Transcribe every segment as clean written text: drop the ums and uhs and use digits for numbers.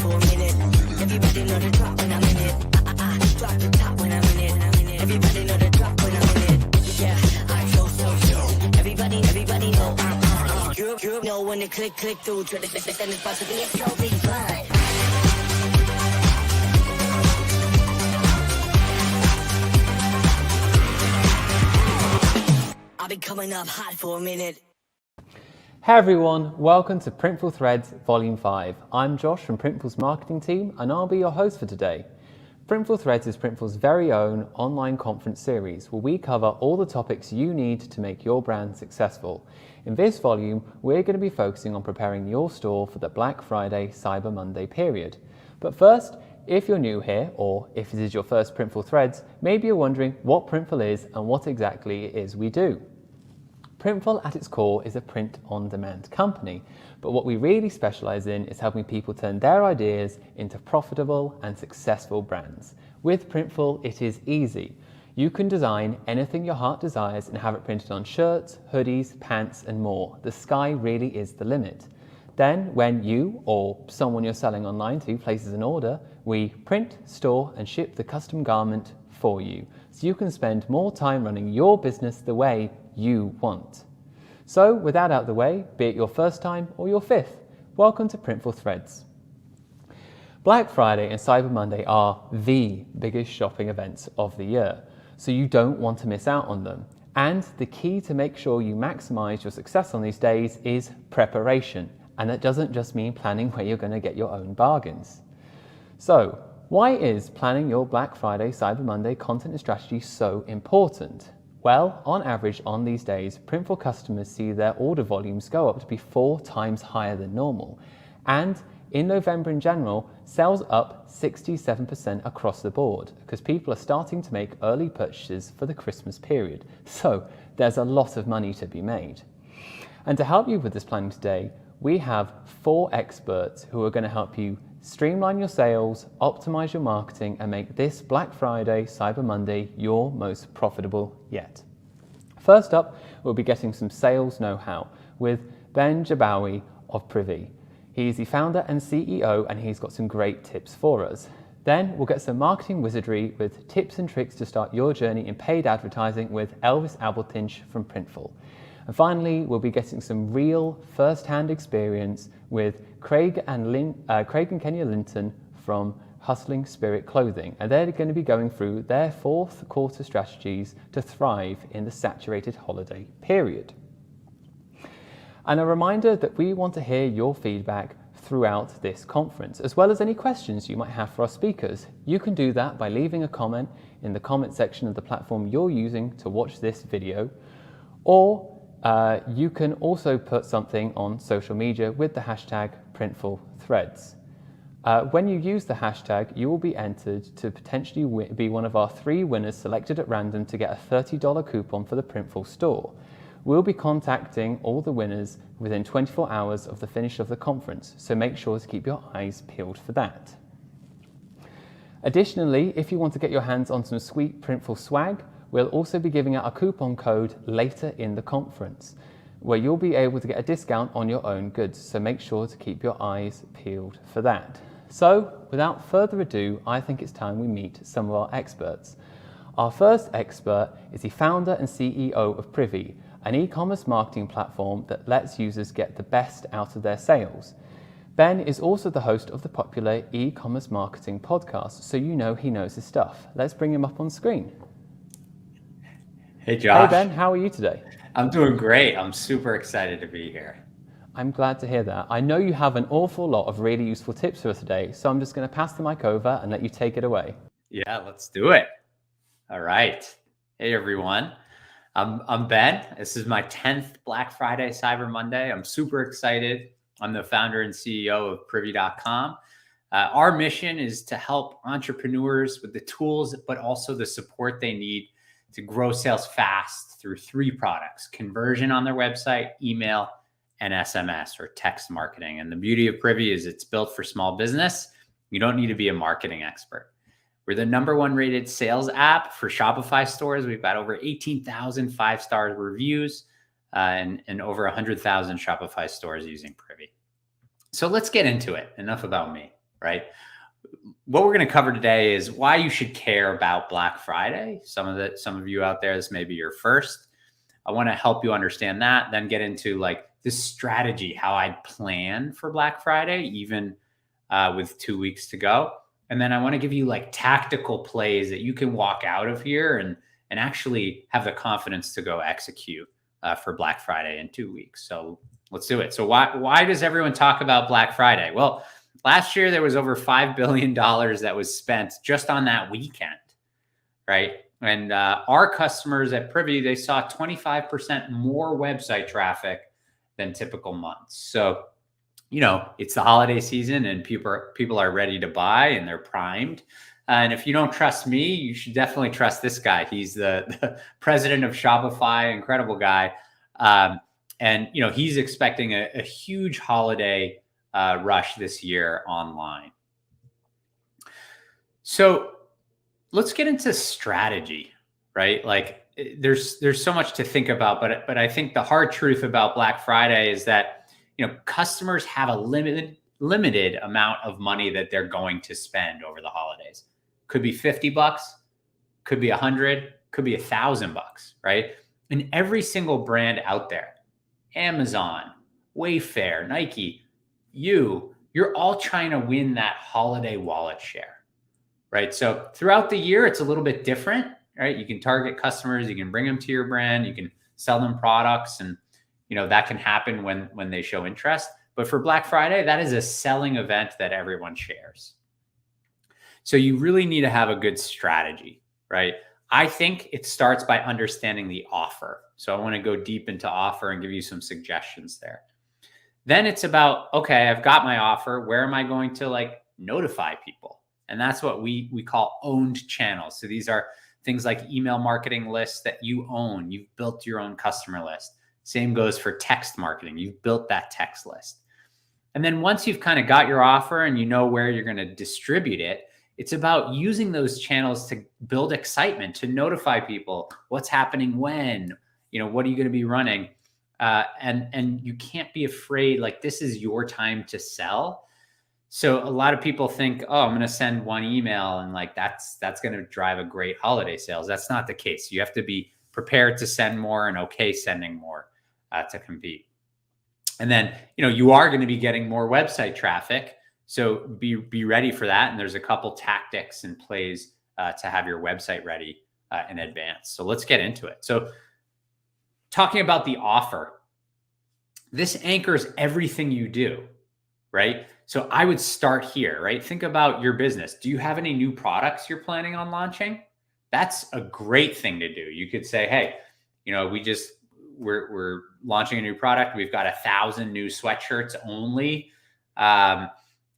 hot for a minute. Everybody know the drop when I'm in it. Drop the top when I'm in it. Everybody know the drop when I'm in it. Yeah, I flow so. Everybody know. You know when it click through. Then it's about to be a so big fun. I'll be coming up hot for a minute. Hey everyone, welcome to Printful Threads Volume 5. I'm Josh from Printful's marketing team and I'll be your host for today. Printful Threads is Printful's very own online conference series where we cover all the topics you need to make your brand successful. In this volume, we're going to be focusing on preparing your store for the Black Friday, Cyber Monday period. But first, if you're new here, or if this is your first Printful Threads, maybe you're wondering what Printful is and what exactly it is we do. Printful at its core is a print-on-demand company, but what we really specialize in is helping people turn their ideas into profitable and successful brands. With Printful, it is easy. You can design anything your heart desires and have it printed on shirts, hoodies, pants, and more. The sky really is the limit. Then, when you or someone you're selling online to places an order, we print, store, and ship the custom garment for you, so you can spend more time running your business the way you want. So, with that out of the way, be it your first time or your fifth, welcome to Printful Threads. Black Friday and Cyber Monday are the biggest shopping events of the year, so you don't want to miss out on them. And the key to make sure you maximize your success on these days is preparation. And that doesn't just mean planning where you're going to get your own bargains. So, why is planning your Black Friday, Cyber Monday content and strategy so important? Well, on average on these days, Printful customers see their order volumes go up to be 4 times higher than normal. And in November in general, sales up 67% across the board because people are starting to make early purchases for the Christmas period. So there's a lot of money to be made. And to help you with this planning today, we have 4 experts who are going to help you streamline your sales, optimize your marketing, and make this Black Friday, Cyber Monday your most profitable yet. First up, we'll be getting some sales know-how with Ben Jabbawy of Privy. He's the founder and CEO, and he's got some great tips for us. Then we'll get some marketing wizardry with tips and tricks to start your journey in paid advertising with Elvis Abeltins from Printful. And finally, we'll be getting some real first-hand experience with Craig and Kenya Linton from Hustling Spirit Clothing. And they're going to be going through their 4th quarter strategies to thrive in the saturated holiday period. And a reminder that we want to hear your feedback throughout this conference, as well as any questions you might have for our speakers. You can do that by leaving a comment in the comment section of the platform you're using to watch this video, or you can also put something on social media with the hashtag PrintfulThreads. When you use the hashtag, you will be entered to potentially be one of our 3 winners selected at random to get a $30 coupon for the Printful store. We'll be contacting all the winners within 24 hours of the finish of the conference, so make sure to keep your eyes peeled for that. Additionally, if you want to get your hands on some sweet Printful swag, we'll also be giving out a coupon code later in the conference, where you'll be able to get a discount on your own goods, so make sure to keep your eyes peeled for that. So, without further ado, I think it's time we meet some of our experts. Our first expert is the founder and CEO of Privy, an e-commerce marketing platform that lets users get the best out of their sales. Ben is also the host of the popular e-commerce marketing podcast, so you know he knows his stuff. Let's bring him up on screen. Hey Josh. Hey Ben, how are you today? I'm doing great. I'm super excited to be here. I'm glad to hear that. I know you have an awful lot of really useful tips for us today, so I'm just going to pass the mic over and let you take it away. Yeah, let's do it. All right. Hey everyone. I'm Ben. This is my 10th Black Friday, Cyber Monday. I'm super excited. I'm the founder and CEO of Privy.com. Our mission is to help entrepreneurs with the tools, but also the support they need to grow sales fast through 3 products: conversion on their website, email, and SMS or text marketing. And the beauty of Privy is it's built for small business. You don't need to be a marketing expert. We're the #1 rated sales app for Shopify stores. We've got over 18,000 5-star reviews and over 100,000 Shopify stores using Privy. So let's get into it. Enough about me. right? What we're going to cover today is why you should care about Black Friday. Some of you out there, this may be your first. I want to help you understand that, then get into like this strategy, how I'd plan for Black Friday, even with 2 weeks to go. And then I want to give you like tactical plays that you can walk out of here and actually have the confidence to go execute for Black Friday in 2 weeks. So let's do it. So why does everyone talk about Black Friday? Well, last year there was over $5 billion that was spent just on that weekend, right? And our customers at Privy, they saw 25% more website traffic than typical months. So, you know, it's the holiday season and people are ready to buy and they're primed. And if you don't trust me, you should definitely trust this guy. He's the president of Shopify, incredible guy. And, you know, he's expecting a huge holiday rush this year online. So let's get into strategy, right? Like there's so much to think about, but I think the hard truth about Black Friday is that, you know, customers have a limited amount of money that they're going to spend over the holidays. Could be $50, could be $100, could be $1,000, right? And every single brand out there, Amazon, Wayfair, Nike, you're all trying to win that holiday wallet share, right? So throughout the year, it's a little bit different, right? You can target customers, you can bring them to your brand, you can sell them products, and you know that can happen when they show interest. But for Black Friday, that is a selling event that everyone shares. So you really need to have a good strategy, right? I think it starts by understanding the offer. So I want to go deep into offer and give you some suggestions there. Then it's about, okay, I've got my offer. Where am I going to like notify people? And that's what we call owned channels. So these are things like email marketing lists that you own. You've built your own customer list. Same goes for text marketing. You've built that text list. And then once you've kind of got your offer and you know where you're going to distribute it, it's about using those channels to build excitement, to notify people what's happening when, you know, what are you going to be running? And you can't be afraid, like this is your time to sell. So a lot of people think, oh, I'm going to send one email and like that's going to drive a great holiday sales. That's not the case. You have to be prepared to send more and okay sending more to compete. And then, you know, you are going to be getting more website traffic. So be ready for that. And there's a couple tactics and plays to have your website ready in advance. So let's get into it. So talking about the offer, this anchors everything you do, right? So I would start here, right? Think about your business. Do you have any new products you're planning on launching? That's a great thing to do. You could say, hey, you know, we're launching a new product. We've got 1,000 new sweatshirts only.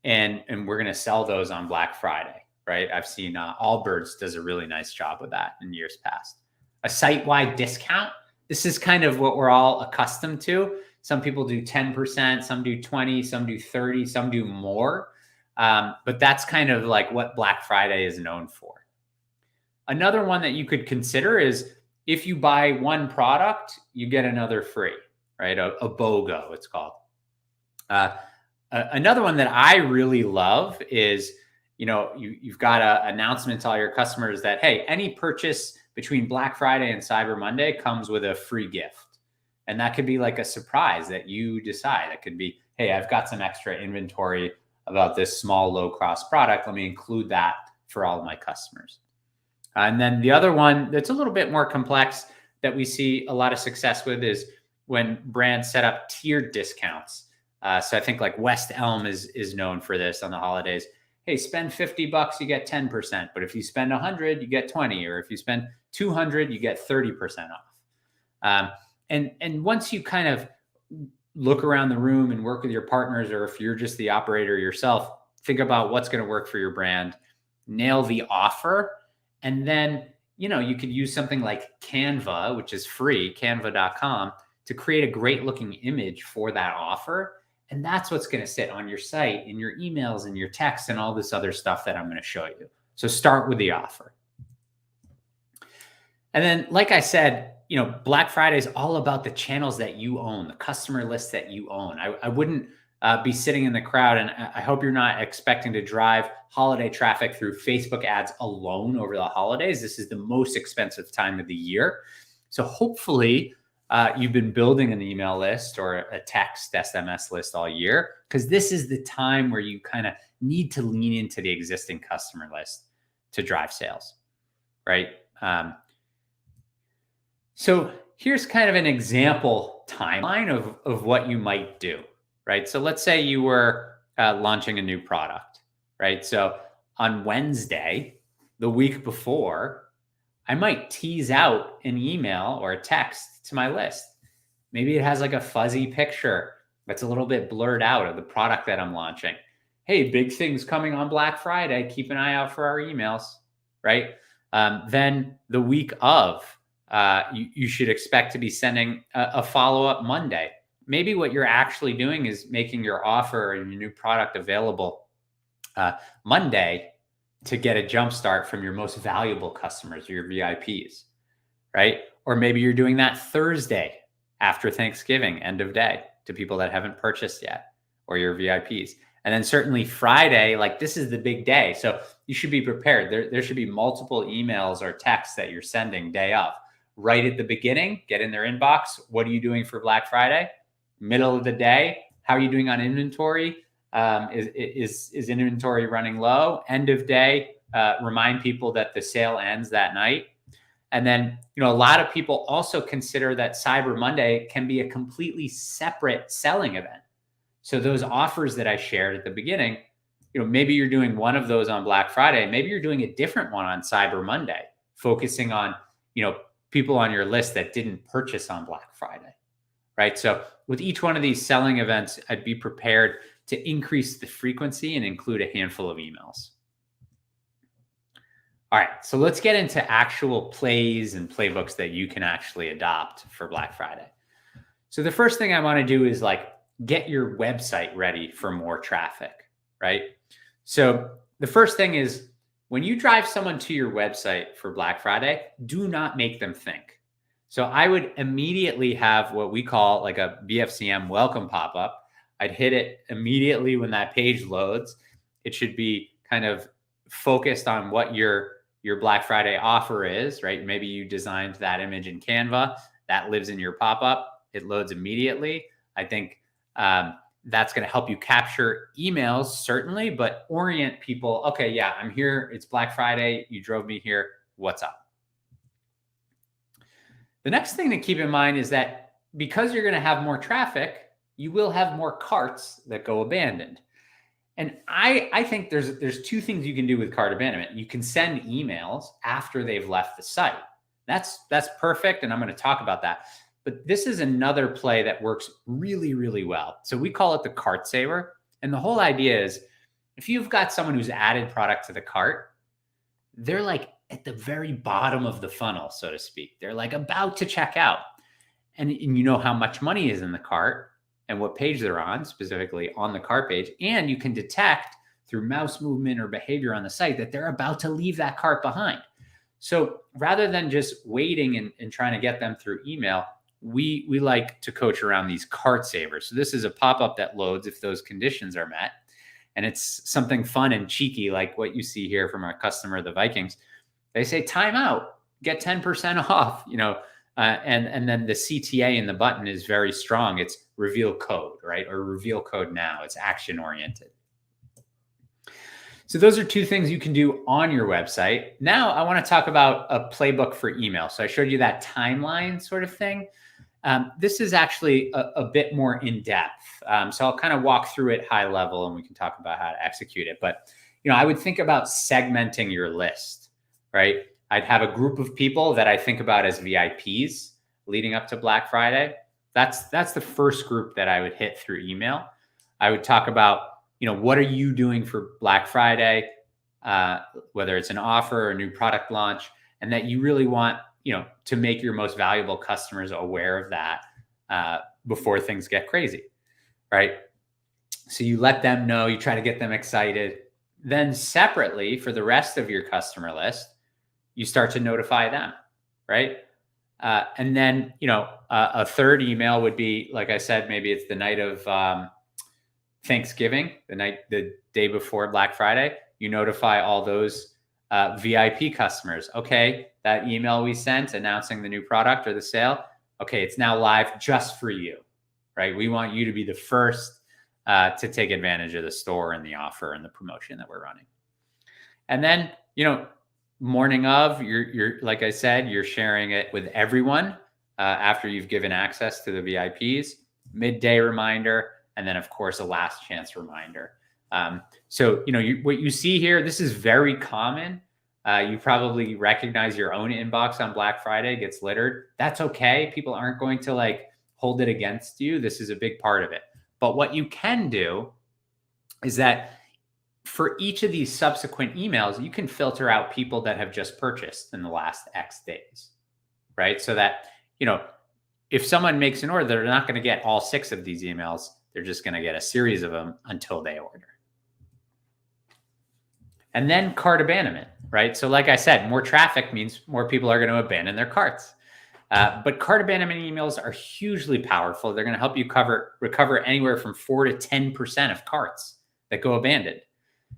And we're going to sell those on Black Friday, right? I've seen Allbirds does a really nice job with that in years past. A site-wide discount. This is kind of what we're all accustomed to. Some people do 10%, some do 20, some do 30, some do more. But that's kind of like what Black Friday is known for. Another one that you could consider is if you buy one product, you get another free, right? A BOGO, it's called. Another one that I really love is, you know, you've got an announcement to all your customers that, hey, any purchase between Black Friday and Cyber Monday comes with a free gift. And that could be like a surprise that you decide. It could be, hey, I've got some extra inventory about this small, low-cost product. Let me include that for all of my customers. And then the other one that's a little bit more complex that we see a lot of success with is when brands set up tiered discounts. So I think like West Elm is known for this on the holidays. Hey, spend $50, you get 10%. But if you spend 100, you get 20. Or if you spend 200, you get 30% off. And once you kind of look around the room and work with your partners, or if you're just the operator yourself, think about what's going to work for your brand, nail the offer. And then, you know, you could use something like Canva, which is free, canva.com, to create a great looking image for that offer. And that's what's going to sit on your site, in your emails, and your texts, and all this other stuff that I'm going to show you. So start with the offer. And then, like I said, you know, Black Friday is all about the channels that you own, the customer list that you own. I wouldn't be sitting in the crowd. And I hope you're not expecting to drive holiday traffic through Facebook ads alone over the holidays. This is the most expensive time of the year. So hopefully you've been building an email list or a text SMS list all year, because this is the time where you kind of need to lean into the existing customer list to drive sales, right? So here's kind of an example timeline of what you might do, right? So let's say you were launching a new product, right? So on Wednesday, the week before, I might tease out an email or a text to my list. Maybe it has like a fuzzy picture that's a little bit blurred out of the product that I'm launching. Hey, big things coming on Black Friday. Keep an eye out for our emails, right? Then the week of, you should expect to be sending a follow-up Monday. Maybe what you're actually doing is making your offer and your new product available Monday to get a jump start from your most valuable customers or your VIPs, right? Or maybe you're doing that Thursday after Thanksgiving, end of day, to people that haven't purchased yet, or your VIPs. And then certainly Friday, like this is the big day. So you should be prepared. There should be multiple emails or texts that you're sending day of. Right at the beginning, get in their inbox. What are you doing for Black Friday? Middle of the day, how are you doing on inventory? Is inventory running low? End of day, remind people that the sale ends that night. And then, a lot of people also consider that Cyber Monday can be a completely separate selling event. So those offers that I shared at the beginning, maybe you're doing one of those on Black Friday. Maybe you're doing a different one on Cyber Monday, focusing on, people on your list that didn't purchase on Black Friday, right? So with each one of these selling events, I'd be prepared to increase the frequency and include a handful of emails. All right, so let's get into actual plays and playbooks that you can actually adopt for Black Friday. So the first thing I want to do is get your website ready for more traffic, right? So the first thing is, when you drive someone to your website for Black Friday, do not make them think. So I would immediately have what we call like a BFCM welcome pop-up. I'd hit it immediately when that page loads. It should be kind of focused on what your Black Friday offer is, right? Maybe you designed that image in Canva, that lives in your pop-up. It loads immediately. I think that's going to help you capture emails, certainly, but orient people. Okay, yeah, I'm here. It's Black Friday. You drove me here. What's up? The next thing to keep in mind is that because you're going to have more traffic, you will have more carts that go abandoned. And I think there's two things you can do with cart abandonment. You can send emails after they've left the site. That's perfect, and I'm going to talk about that. But this is another play that works really, really well. So we call it the cart saver. And the whole idea is, if you've got someone who's added product to the cart, they're like at the very bottom of the funnel, so to speak. They're like about to check out. And you know how much money is in the cart and what page they're on, specifically on the cart page. And you can detect through mouse movement or behavior on the site that they're about to leave that cart behind. So rather than just waiting and trying to get them through email, we like to coach around these cart savers. So this is a pop-up that loads if those conditions are met. And it's something fun and cheeky, like what you see here from our customer, the Vikings. They say, time out, get 10% off, and then the CTA in the button is very strong. It's reveal code, right? Or reveal code now. It's action oriented. So those are two things you can do on your website. Now I want to talk about a playbook for email. So I showed you that timeline sort of thing. This is actually a bit more in depth. So I'll kind of walk through it high level and we can talk about how to execute it. But, I would think about segmenting your list, right? I'd have a group of people that I think about as VIPs leading up to Black Friday. That's the first group that I would hit through email. I would talk about, what are you doing for Black Friday, whether it's an offer or a new product launch, and that you really want, to make your most valuable customers aware of that before things get crazy, right? So you let them know, you try to get them excited. Then separately for the rest of your customer list, you start to notify them, right? And then, a third email would be, like I said, maybe it's the night of Thanksgiving, the day before Black Friday, you notify all those VIP customers. Okay, that email we sent announcing the new product or the sale, okay, it's now live just for you, right? We want you to be the first to take advantage of the store and the offer and the promotion that we're running. And then, morning of, you're like I said, you're sharing it with everyone after you've given access to the VIPs. Midday reminder, and then of course a last chance reminder. So what you see here, this is very common. You probably recognize your own inbox on Black Friday gets littered. That's okay. People aren't going to hold it against you. This is a big part of it. But what you can do is that for each of these subsequent emails, you can filter out people that have just purchased in the last X days, right? So that, if someone makes an order, they're not going to get all 6 of these emails. They're just going to get a series of them until they order. And then cart abandonment, right? So like I said, more traffic means more people are going to abandon their carts. But cart abandonment emails are hugely powerful. They're going to help you recover anywhere from 4 to 10% of carts that go abandoned.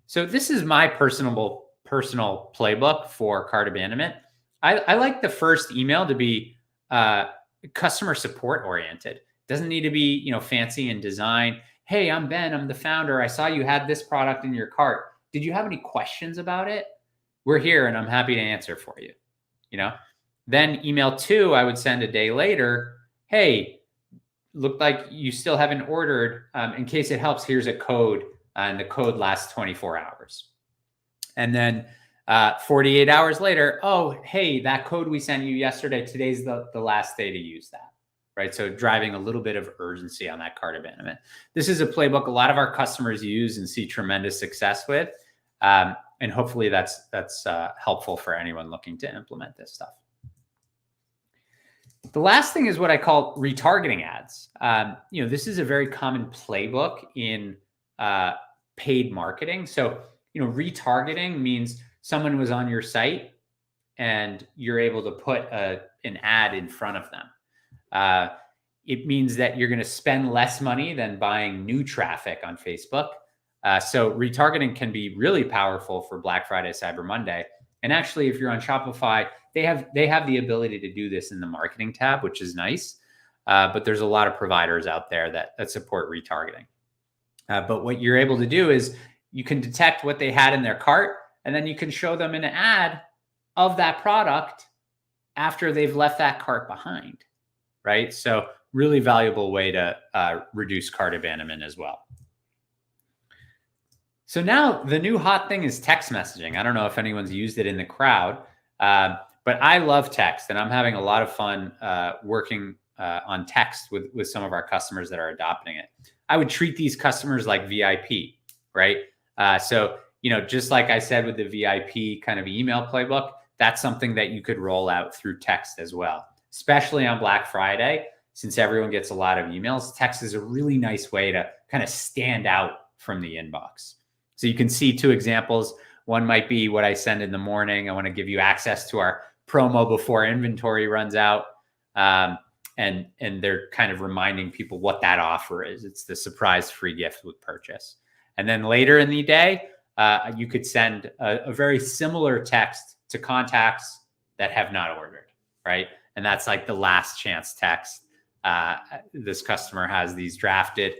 So this is my personal playbook for cart abandonment. I like the first email to be customer support oriented. It doesn't need to be fancy in design. Hey, I'm Ben. I'm the founder. I saw you had this product in your cart. Did you have any questions about it? We're here, and I'm happy to answer for you. Then email 2, I would send a day later. Hey, looked like you still haven't ordered. In case it helps, here's a code. And the code lasts 24 hours. And then 48 hours later, oh, hey, that code we sent you yesterday, today's the last day to use that, right? So driving a little bit of urgency on that cart abandonment. This is a playbook a lot of our customers use and see tremendous success with. And hopefully that's helpful for anyone looking to implement this stuff. The last thing is what I call retargeting ads. This is a very common playbook in paid marketing. So, retargeting means someone was on your site and you're able to put an ad in front of them. It means that you're going to spend less money than buying new traffic on Facebook. So retargeting can be really powerful for Black Friday, Cyber Monday. And actually, if you're on Shopify, they have the ability to do this in the marketing tab, which is nice. But there's a lot of providers out there that support retargeting. But what you're able to do is you can detect what they had in their cart, and then you can show them an ad of that product after they've left that cart behind, right? So really valuable way to reduce cart abandonment as well. So now the new hot thing is text messaging. I don't know if anyone's used it in the crowd, but I love text, and I'm having a lot of fun working on text with some of our customers that are adopting it. I would treat these customers like VIP, right? So, just like I said with the VIP kind of email playbook, that's something that you could roll out through text as well, especially on Black Friday. Since everyone gets a lot of emails, text is a really nice way to kind of stand out from the inbox. So you can see 2 examples. One might be what I send in the morning. I want to give you access to our promo before inventory runs out. And they're kind of reminding people what that offer is. It's the surprise free gift with purchase. And then later in the day, you could send a very similar text to contacts that have not ordered, right? And that's like the last chance text. This customer has these drafted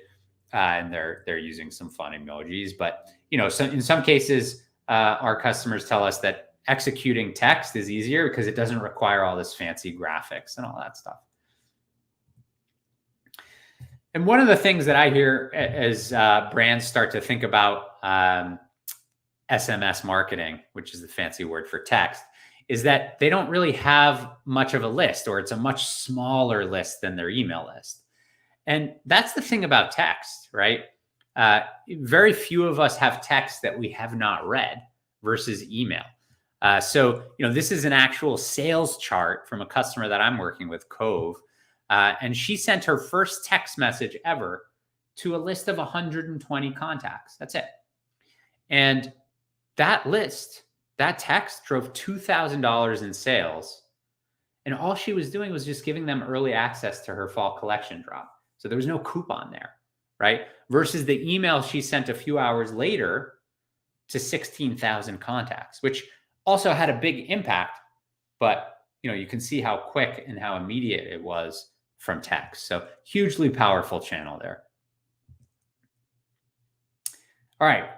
and they're using some fun emojis. But, so in some cases, our customers tell us that executing text is easier because it doesn't require all this fancy graphics and all that stuff. And one of the things that I hear as brands start to think about SMS marketing, which is the fancy word for text, is that they don't really have much of a list, or it's a much smaller list than their email list. And that's the thing about text, right? Very few of us have text that we have not read versus email. So, this is an actual sales chart from a customer that I'm working with, Cove. And she sent her first text message ever to a list of 120 contacts. That's it. And that list, that text drove $2,000 in sales. And all she was doing was just giving them early access to her fall collection drop. So there was no coupon there, right? Versus the email she sent a few hours later to 16,000 contacts, which also had a big impact, but you can see how quick and how immediate it was from text. So hugely powerful channel there. All right,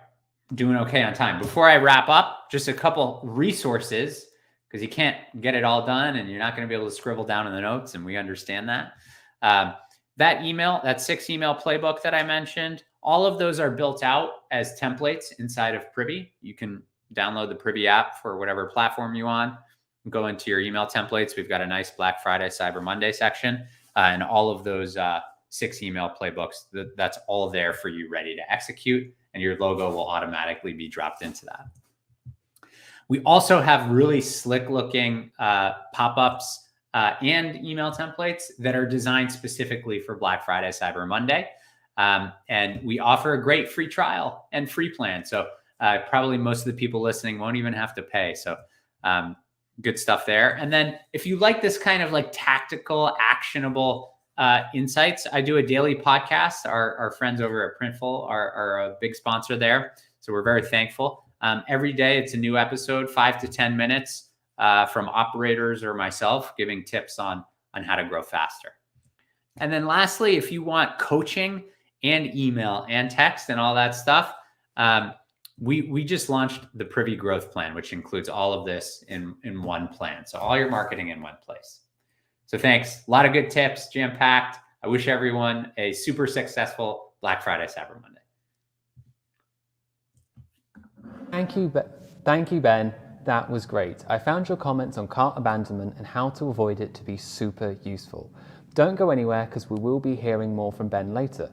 doing okay on time. Before I wrap up, just a couple resources, because you can't get it all done and you're not going to be able to scribble down in the notes, and we understand that. That 6 email playbook that I mentioned, all of those are built out as templates inside of Privy. You can download the Privy app for whatever platform you on, go into your email templates. We've got a nice Black Friday, Cyber Monday section, and all of those 6 email playbooks, that's all there for you ready to execute, and your logo will automatically be dropped into that. We also have really slick looking pop-ups and email templates that are designed specifically for Black Friday, Cyber Monday. And we offer a great free trial and free plan. So probably most of the people listening won't even have to pay. So good stuff there. And then if you like this kind of like tactical, actionable insights, I do a daily podcast. Our friends over at Printful are a big sponsor there. So we're very thankful. Every day it's a new episode, 5 to 10 minutes from operators or myself giving tips on how to grow faster. And then lastly, if you want coaching and email and text and all that stuff, we just launched the Privy Growth Plan, which includes all of this in one plan. So all your marketing in one place. So thanks. A lot of good tips, jam-packed. I wish everyone a super successful Black Friday, Cyber Monday. Thank you, Ben. That was great. I found your comments on cart abandonment and how to avoid it to be super useful. Don't go anywhere because we will be hearing more from Ben later.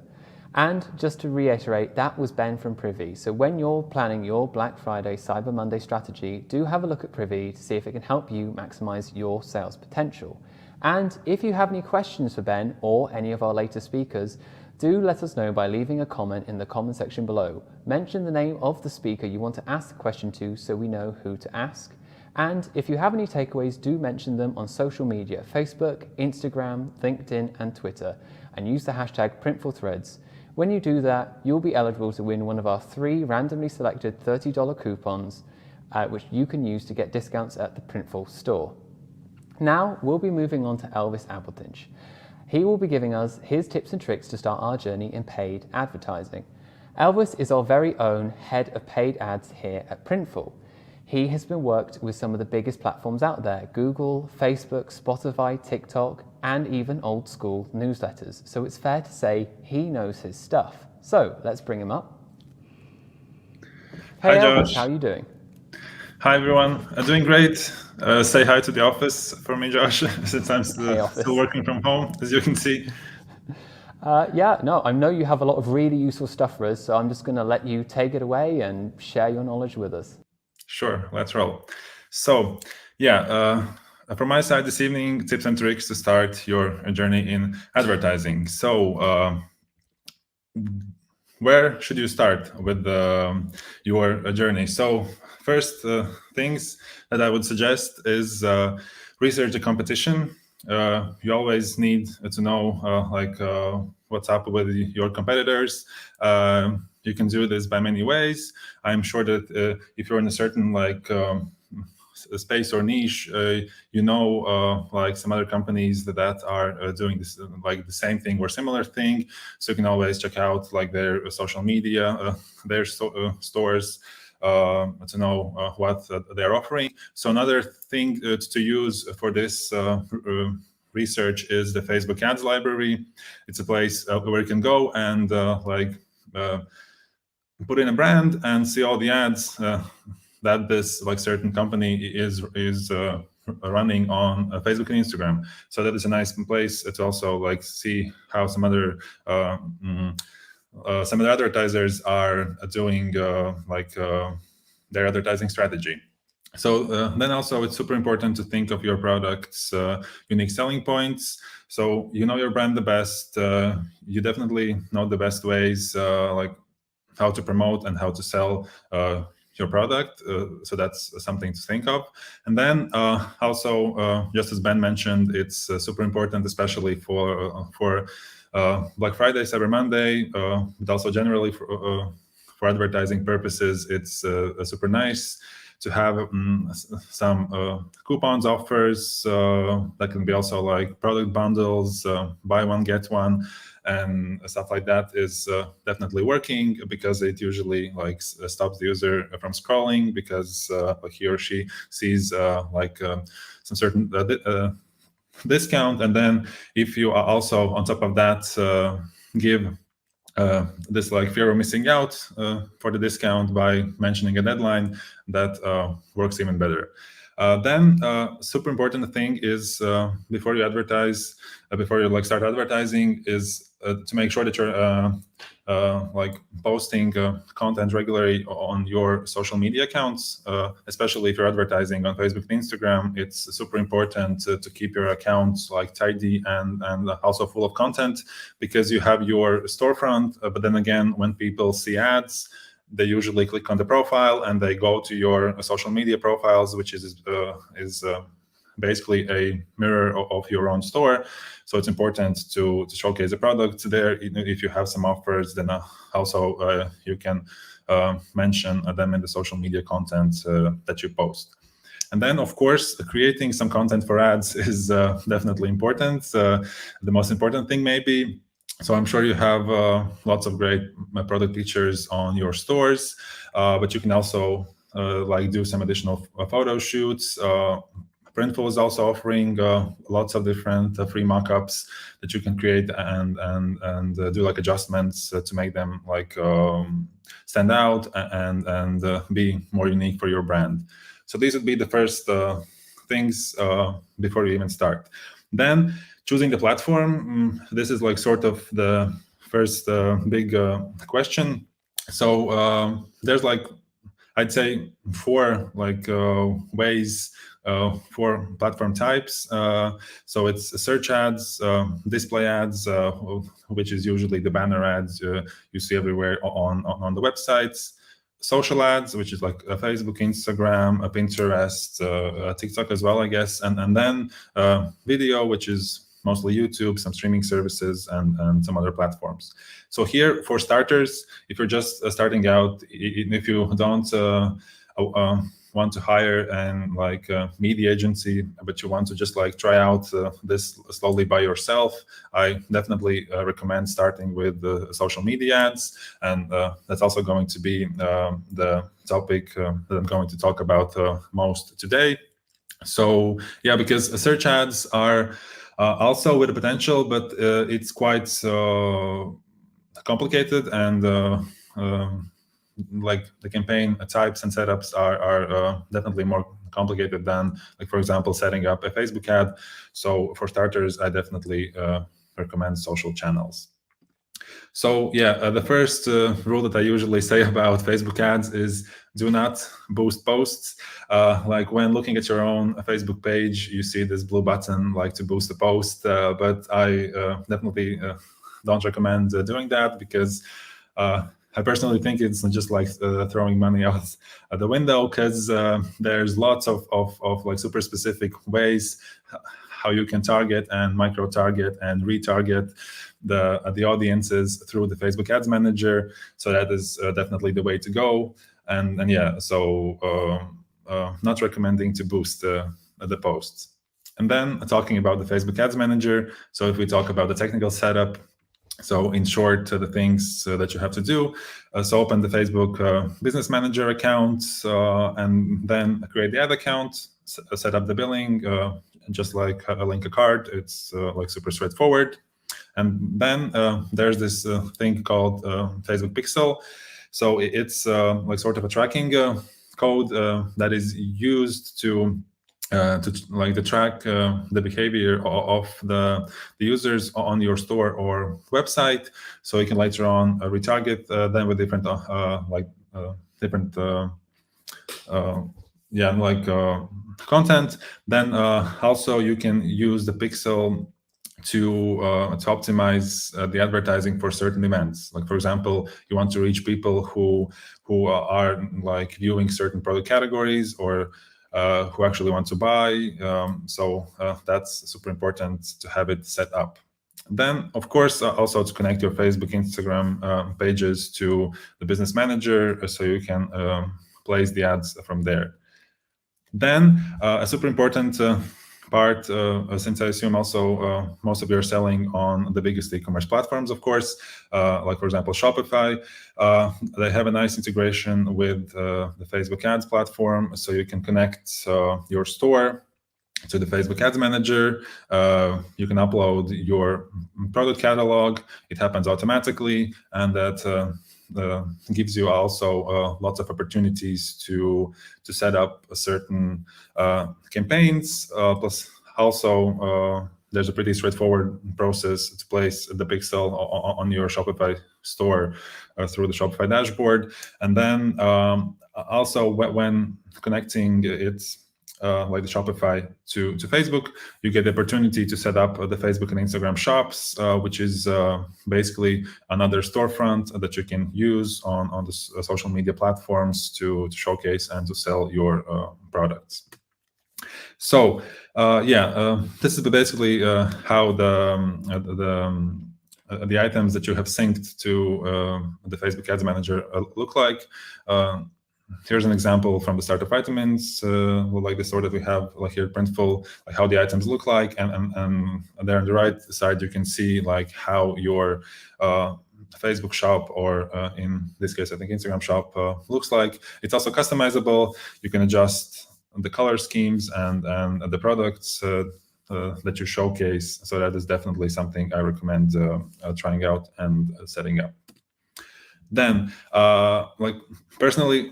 And just to reiterate, that was Ben from Privy. So when you're planning your Black Friday, Cyber Monday strategy, do have a look at Privy to see if it can help you maximize your sales potential. And if you have any questions for Ben or any of our later speakers, do let us know by leaving a comment in the comment section below. Mention the name of the speaker you want to ask the question to so we know who to ask. And if you have any takeaways, do mention them on social media, Facebook, Instagram, LinkedIn, and Twitter, and use the hashtag PrintfulThreads. When you do that, you'll be eligible to win one of our 3 randomly selected $30 coupons, which you can use to get discounts at the Printful store. Now, we'll be moving on to Elvis Abeltins. He will be giving us his tips and tricks to start our journey in paid advertising. Elvis is our very own head of paid ads here at Printful. He has been worked with some of the biggest platforms out there, Google, Facebook, Spotify, TikTok, and even old school newsletters. So it's fair to say he knows his stuff. So let's bring him up. Hey, Hi, Elvis, Josh. how are you doing? Hi, everyone. I'm doing great. Say hi to the office for me, Josh, since I'm still working from home, as you can see. I know you have a lot of really useful stuff for us, so I'm just going to let you take it away and share your knowledge with us. Sure, let's roll. So, from my side this evening, tips and tricks to start your journey in advertising. So, where should you start with your journey? So, first things that I would suggest is research the competition. You always need to know what's up with your competitors. You can do this by many ways. I'm sure that if you're in a certain space or niche, some other companies that are doing this the same thing or similar thing. So you can always check out their social media, their stores, to know what they're offering. So another thing to use for this research is the Facebook ads library. It's a place where you can go and put in a brand and see all the ads that this certain company is running on Facebook and Instagram. So that is a nice place to also see how some other advertisers are doing their advertising strategy. So then also it's super important to think of your product's unique selling points. So you know your brand the best. You definitely know the best ways how to promote and how to sell your product. So that's something to think of. And then also, just as Ben mentioned, it's super important, especially for Black Friday, Cyber Monday, but also generally for advertising purposes, it's super nice to have some coupons, offers that can be also like product bundles, buy one get one, and stuff like that is definitely working, because it usually like stops the user from scrolling, because he or she sees some certain discount. And then if you are also on top of that give this like fear of missing out for the discount by mentioning a deadline, that works even better. Then super important thing is before you advertise, before you like start advertising, is to make sure that you're like posting content regularly on your social media accounts, especially if you're advertising on Facebook and Instagram. It's super important to keep your accounts like tidy and also full of content, because you have your storefront, but then again, when people see ads, they usually click on the profile and they go to your social media profiles, which is basically a mirror of your own store. So it's important to showcase the product there. If you have some offers, then also you can mention them in the social media content that you post. And then, of course, creating some content for ads is definitely important. The most important thing maybe. So I'm sure you have lots of great product pictures on your stores, but you can also like do some additional photo shoots. Printful is also offering lots of different free mockups that you can create and do like adjustments to make them like stand out and be more unique for your brand. So these would be the first things before you even start. Then choosing the platform, this is like sort of the first big question. So there's like, I'd say 4 like ways, 4 platform types. So it's search ads, display ads, which is usually the banner ads you see everywhere on the websites. Social ads, which is like Facebook, Instagram, Pinterest, TikTok as well, I guess. And then video, which is mostly YouTube, some streaming services, and some other platforms. So here, for starters, if you're just starting out, if you don't want to hire an like media agency, but you want to just like try out this slowly by yourself, I definitely recommend starting with the social media ads. And that's also going to be the topic that I'm going to talk about most today. So yeah, because search ads are also with a potential, but it's quite complicated, and like the campaign types and setups are definitely more complicated than, like, for example, setting up a Facebook ad. So for starters, I definitely recommend social channels. So yeah, the first rule that I usually say about Facebook ads is do not boost posts. Like when looking at your own Facebook page, you see this blue button like to boost a post, but I definitely don't recommend doing that, because I personally think it's just like throwing money out the window, because there's lots of like super specific ways how you can target and micro target and retarget the audiences through the Facebook Ads Manager. So that is definitely the way to go. And yeah, so not recommending to boost the posts. And then talking about the Facebook Ads Manager. So if we talk about the technical setup, so in short, the things that you have to do, so open the Facebook Business Manager account, and then create the ad account, set up the billing, just like link a card. It's like super straightforward. And then there's this thing called Facebook Pixel. So it's like sort of a tracking code that is used to track the behavior of the users on your store or website, so you can later on retarget them with different content. Then also you can use the pixel to optimize the advertising for certain events. Like, for example, you want to reach people who are like viewing certain product categories, or who actually want to buy. So that's super important to have it set up. Then, of course, also to connect your Facebook, Instagram pages to the business manager, so you can place the ads from there. Then, a super important part, since I assume also most of you are selling on the biggest e-commerce platforms, of course, like for example Shopify, they have a nice integration with the Facebook Ads platform, so you can connect your store to the Facebook Ads Manager. You can upload your product catalog. It happens automatically, and that gives you also lots of opportunities to set up a certain campaigns. Plus, also there's a pretty straightforward process to place the pixel on your Shopify store through the Shopify dashboard, and then also when connecting it. Like the Shopify to Facebook, you get the opportunity to set up the Facebook and Instagram shops, which is basically another storefront that you can use on the social media platforms to showcase and to sell your products. So this is basically how the items that you have synced to the Facebook Ads Manager look like. Here's an example from the startup vitamins, like the store that we have, like here at Printful, like how the items look like, and there on the right side you can see like how your Facebook shop, or in this case I think Instagram shop, looks like. It's also customizable. You can adjust the color schemes and the products that you showcase. So that is definitely something I recommend trying out and setting up. Then, like personally,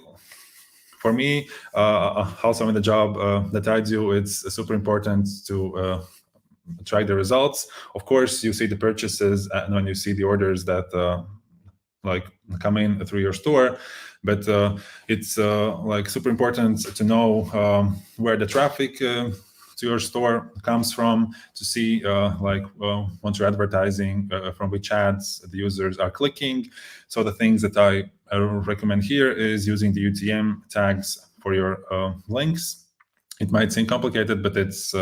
for me, also in the job that I do, it's super important to track the results. Of course, you see the purchases and when you see the orders that like come in through your store, but it's like super important to know where the traffic to your store comes from, to see like once you're advertising from which ads the users are clicking. So the things that I recommend here is using the UTM tags for your links. It might seem complicated, but it's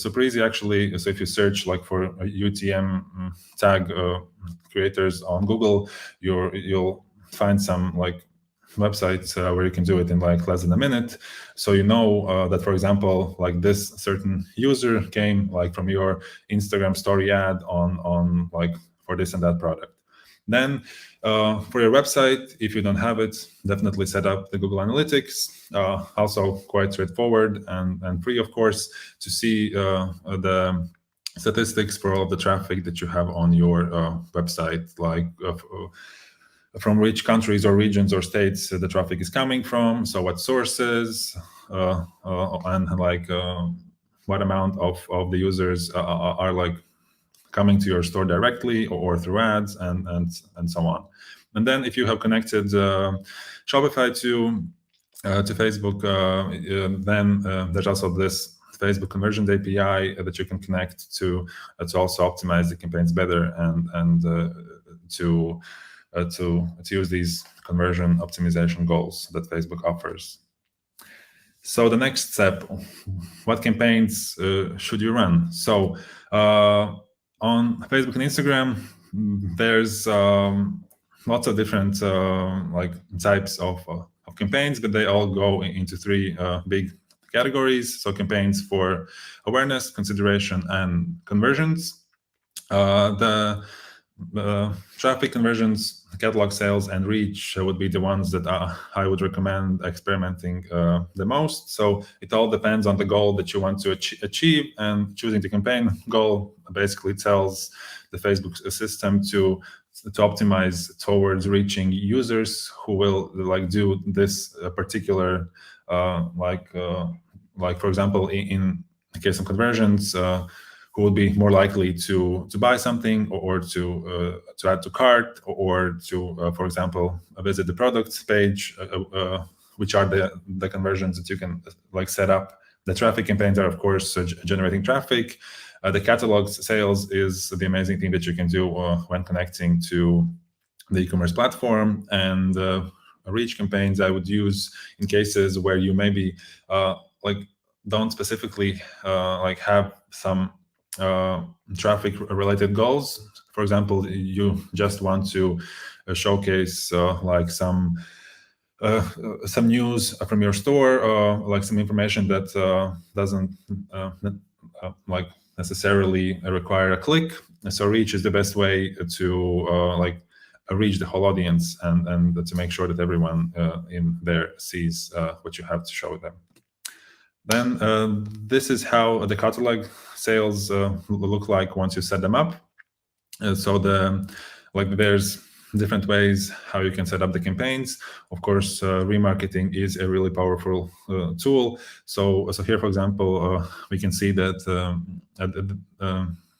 super easy actually. So if you search like for a UTM tag creators on Google, you'll find some like websites where you can do it in like less than a minute. So you know that, for example, like this certain user came like from your Instagram story ad on like for this and that product. Then for your website, if you don't have it, definitely set up the Google Analytics. Also quite straightforward and free, of course, to see the statistics for all of the traffic that you have on your website, like from which countries or regions or states the traffic is coming from, so what sources, and like what amount of the users are like coming to your store directly or through ads and so on. And then if you have connected Shopify to Facebook, then there's also this Facebook Conversions API that you can connect to also optimize the campaigns better and to use these conversion optimization goals that Facebook offers. So the next step, what campaigns should you run? So on Facebook and Instagram, there's lots of different like types of campaigns, but they all go into three big categories. So campaigns for awareness, consideration, and conversions. The traffic, conversions, catalog sales, and reach would be the ones that I would recommend experimenting the most. So it all depends on the goal that you want to achieve, and choosing the campaign goal basically tells the Facebook system to optimize towards reaching users who will like do this particular like for example in the case of conversions, who would be more likely to buy something or to add to cart or to, for example, visit the products page, which are the conversions that you can like set up. The traffic campaigns are, of course, generating traffic. The catalog sales is the amazing thing that you can do when connecting to the e-commerce platform. And reach campaigns I would use in cases where you maybe like don't specifically like have some traffic related goals. For example, you just want to showcase like some news from your store, like some information that doesn't like necessarily require a click. So reach is the best way to like reach the whole audience and to make sure that everyone in there sees what you have to show them. Then this is how the catalog sales look like once you set them up. So there's different ways how you can set up the campaigns. Of course, remarketing is a really powerful tool. So here, for example, we can see that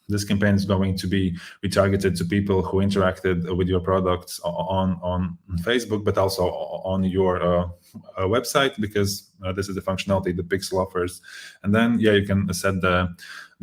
this campaign is going to be retargeted to people who interacted with your products on Facebook, but also on your website, because this is the functionality that Pixel offers. And then, yeah, you can set the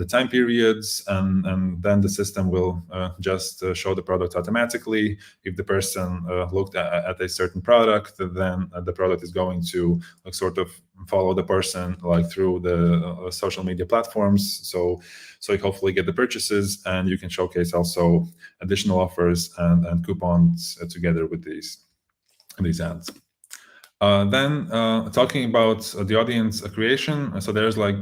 time periods, and then the system will just show the product automatically. If the person looked at a certain product, then the product is going to like sort of follow the person like through the social media platforms. So you hopefully get the purchases, and you can showcase also additional offers and coupons together with these ads. Then talking about the audience creation, so there's like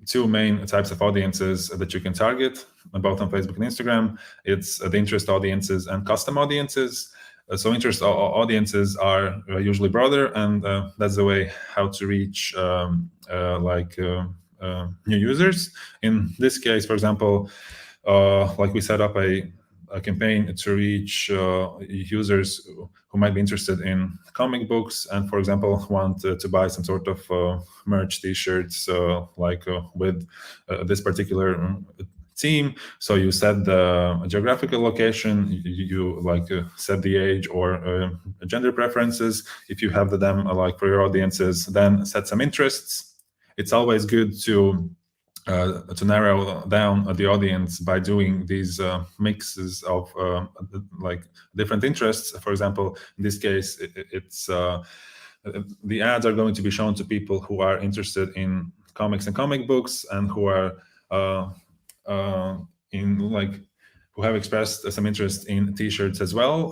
two main types of audiences that you can target, both on Facebook and Instagram. It's the interest audiences and custom audiences. So interest audiences are usually broader, and that's the way how to reach new users. In this case, for example, like we set up a campaign to reach users who might be interested in comic books and, for example, want to buy some sort of merch, t-shirts, with this particular theme. So you set the geographical location, you set the age or gender preferences. If you have them for your audiences, then set some interests. It's always good to narrow down the audience by doing these mixes of different interests. For example, in this case, it's the ads are going to be shown to people who are interested in comics and comic books, and who are who have expressed some interest in t-shirts as well.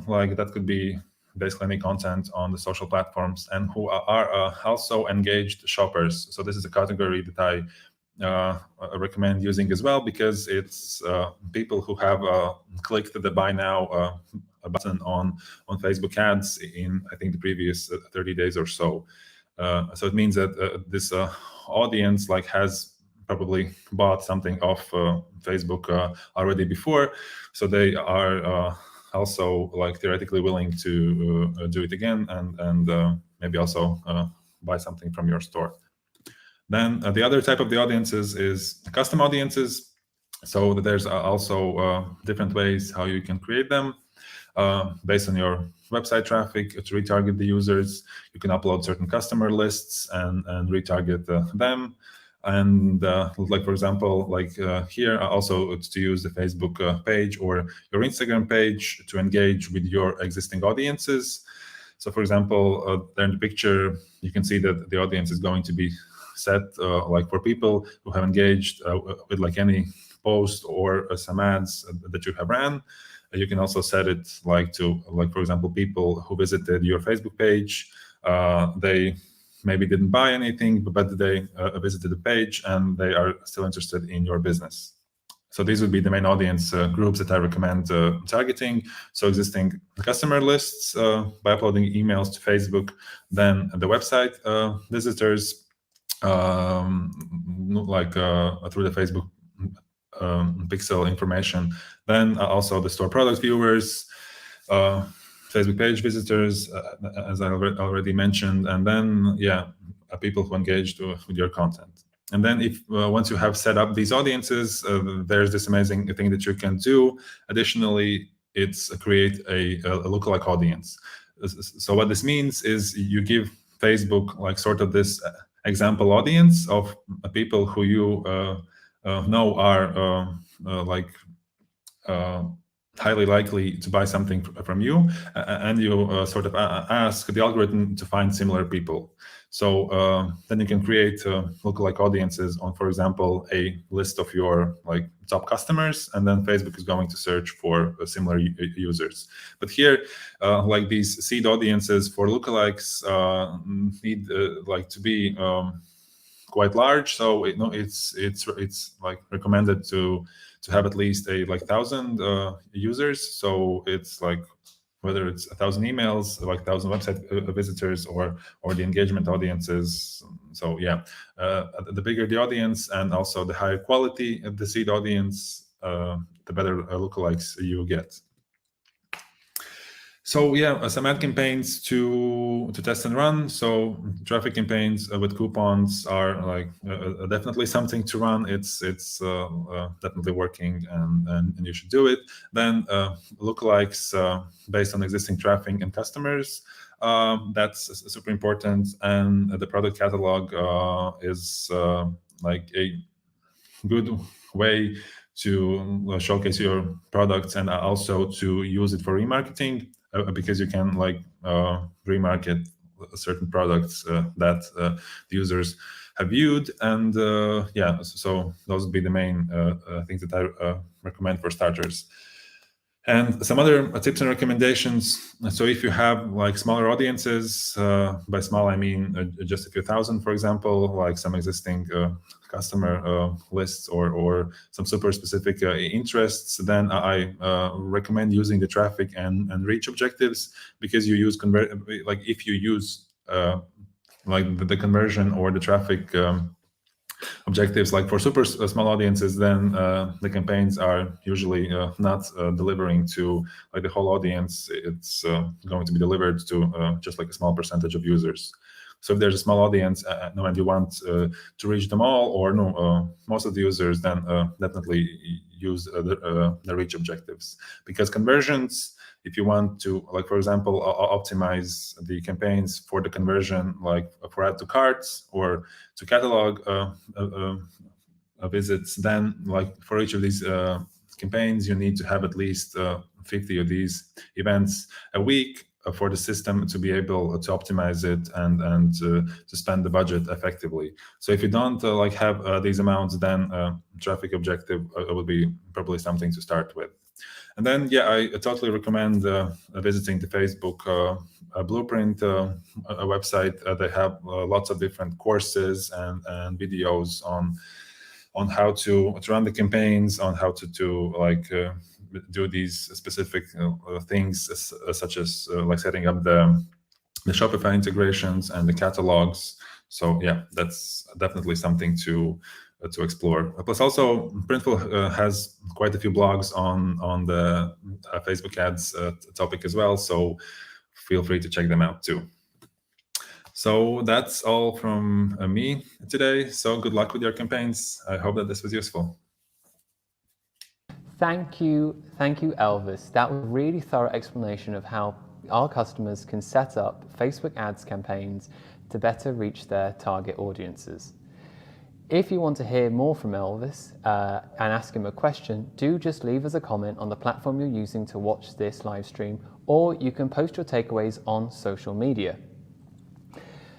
That could be basically any content on the social platforms, and who are also engaged shoppers. So this is a category that I recommend using as well, because it's people who have clicked the buy now button on Facebook ads in, I think, the previous 30 days or so. So it means that this audience has probably bought something off Facebook already before, so they are also theoretically willing to do it again, and maybe also buy something from your store. Then the other type of the audiences is custom audiences. So there's also different ways how you can create them based on your website traffic to retarget the users. You can upload certain customer lists and retarget them. And for example, here also to use the Facebook page or your Instagram page to engage with your existing audiences. So for example, there in the picture, you can see that the audience is going to be set for people who have engaged with any post or some ads that you have ran. You can also set it to for example, people who visited your Facebook page. They maybe didn't buy anything, but they visited the page and they are still interested in your business. So these would be the main audience groups that I recommend targeting. So existing customer lists by uploading emails to Facebook, then the website visitors, through the Facebook pixel information, then also the store product viewers, Facebook page visitors, as I already mentioned, and then people who engaged with your content. And then if once you have set up these audiences, there's this amazing thing that you can do. Additionally, it's create a lookalike audience. So what this means is you give Facebook sort of this example audience of people who you know are highly likely to buy something from you, and you sort of ask the algorithm to find similar people. So then you can create lookalike audiences on, for example, a list of your like top customers, and then Facebook is going to search for similar users. But here, like these seed audiences for lookalikes need like to be quite large. So it's like recommended to have at least a like 1,000 users. So it's like whether it's 1,000 emails, like 1,000 website visitors, or the engagement audiences. So yeah, the bigger the audience and also the higher quality of the seed audience, the better lookalikes you get. So yeah, some ad campaigns to test and run. So traffic campaigns with coupons are like definitely something to run. It's definitely working, and you should do it. Then lookalikes based on existing traffic and customers. That's super important. And the product catalog is like a good way to showcase your products and also to use it for remarketing, because you can like remarket certain products that the users have viewed. And yeah, so those would be the main things that I recommend for starters. And some other tips and recommendations. So if you have like smaller audiences, by small I mean just a few thousand, for example, like some existing customer lists or some super specific interests, then I recommend using the traffic and reach objectives, because you use like if you use like the conversion or the traffic objectives like for super small audiences, then the campaigns are usually not delivering to like the whole audience. It's going to be delivered to just like a small percentage of users. So if there's a small audience and you want to reach them all, or most of the users, then definitely use the reach objectives, because conversions, if you want to, like, for example, optimize the campaigns for the conversion, like for add to carts or to catalog visits, then like for each of these campaigns, you need to have at least 50 of these events a week for the system to be able to optimize it and to spend the budget effectively. So if you don't like have these amounts, then traffic objective would be probably something to start with. And then, yeah, I totally recommend visiting the Facebook Blueprint a website. They have lots of different courses and videos on how to run the campaigns, on how to do these specific things, such as like setting up the Shopify integrations and the catalogs. So yeah, that's definitely something to explore. Plus, also Printful has quite a few blogs on the Facebook ads topic as well. So feel free to check them out too. So that's all from me today. So good luck with your campaigns. I hope that this was useful. Thank you, Elvis. That was a really thorough explanation of how our customers can set up Facebook ads campaigns to better reach their target audiences. If you want to hear more from Elvis and ask him a question, do just leave us a comment on the platform you're using to watch this live stream, or you can post your takeaways on social media.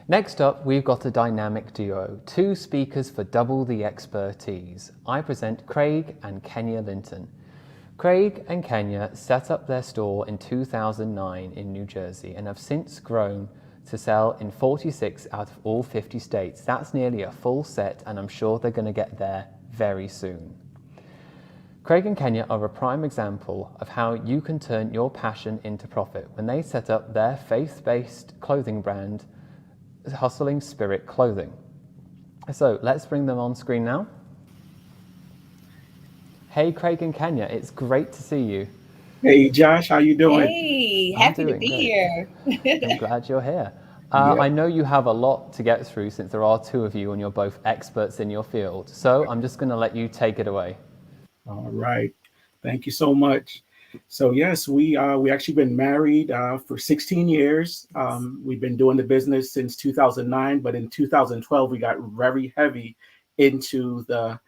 Next up, we've got a dynamic duo, two speakers for double the expertise. I present Craig and Kenya Linton. Craig and Kenya set up their store in 2009 in New Jersey and have since grown to sell in 46 out of all 50 states. That's nearly a full set, and I'm sure they're going to get there very soon. Craig and Kenya are a prime example of how you can turn your passion into profit when they set up their faith-based clothing brand, Hustling Spirit Clothing. So let's bring them on screen now. Hey, Craig and Kenya, it's great to see you. Hey, Josh, how you doing? Hey, happy to be here. I'm glad you're here. I know you have a lot to get through since there are two of you and you're both experts in your field. So I'm just going to let you take it away. All right. Thank you so much. So yes, we actually been married for 16 years. We've been doing the business since 2009, but in 2012 we got very heavy into the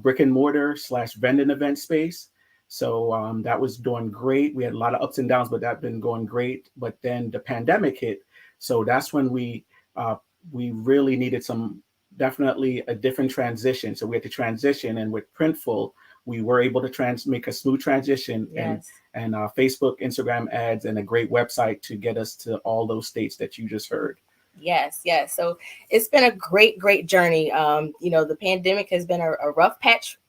brick and mortar / vending event space. So that was doing great. We had a lot of ups and downs, but that been going great. But then the pandemic hit. So that's when we really needed definitely a different transition. So we had to transition, and with Printful, we were able to make a smooth transition. Yes. And Facebook, Instagram ads, and a great website to get us to all those states that you just heard. Yes. So it's been a great journey. The pandemic has been a rough patch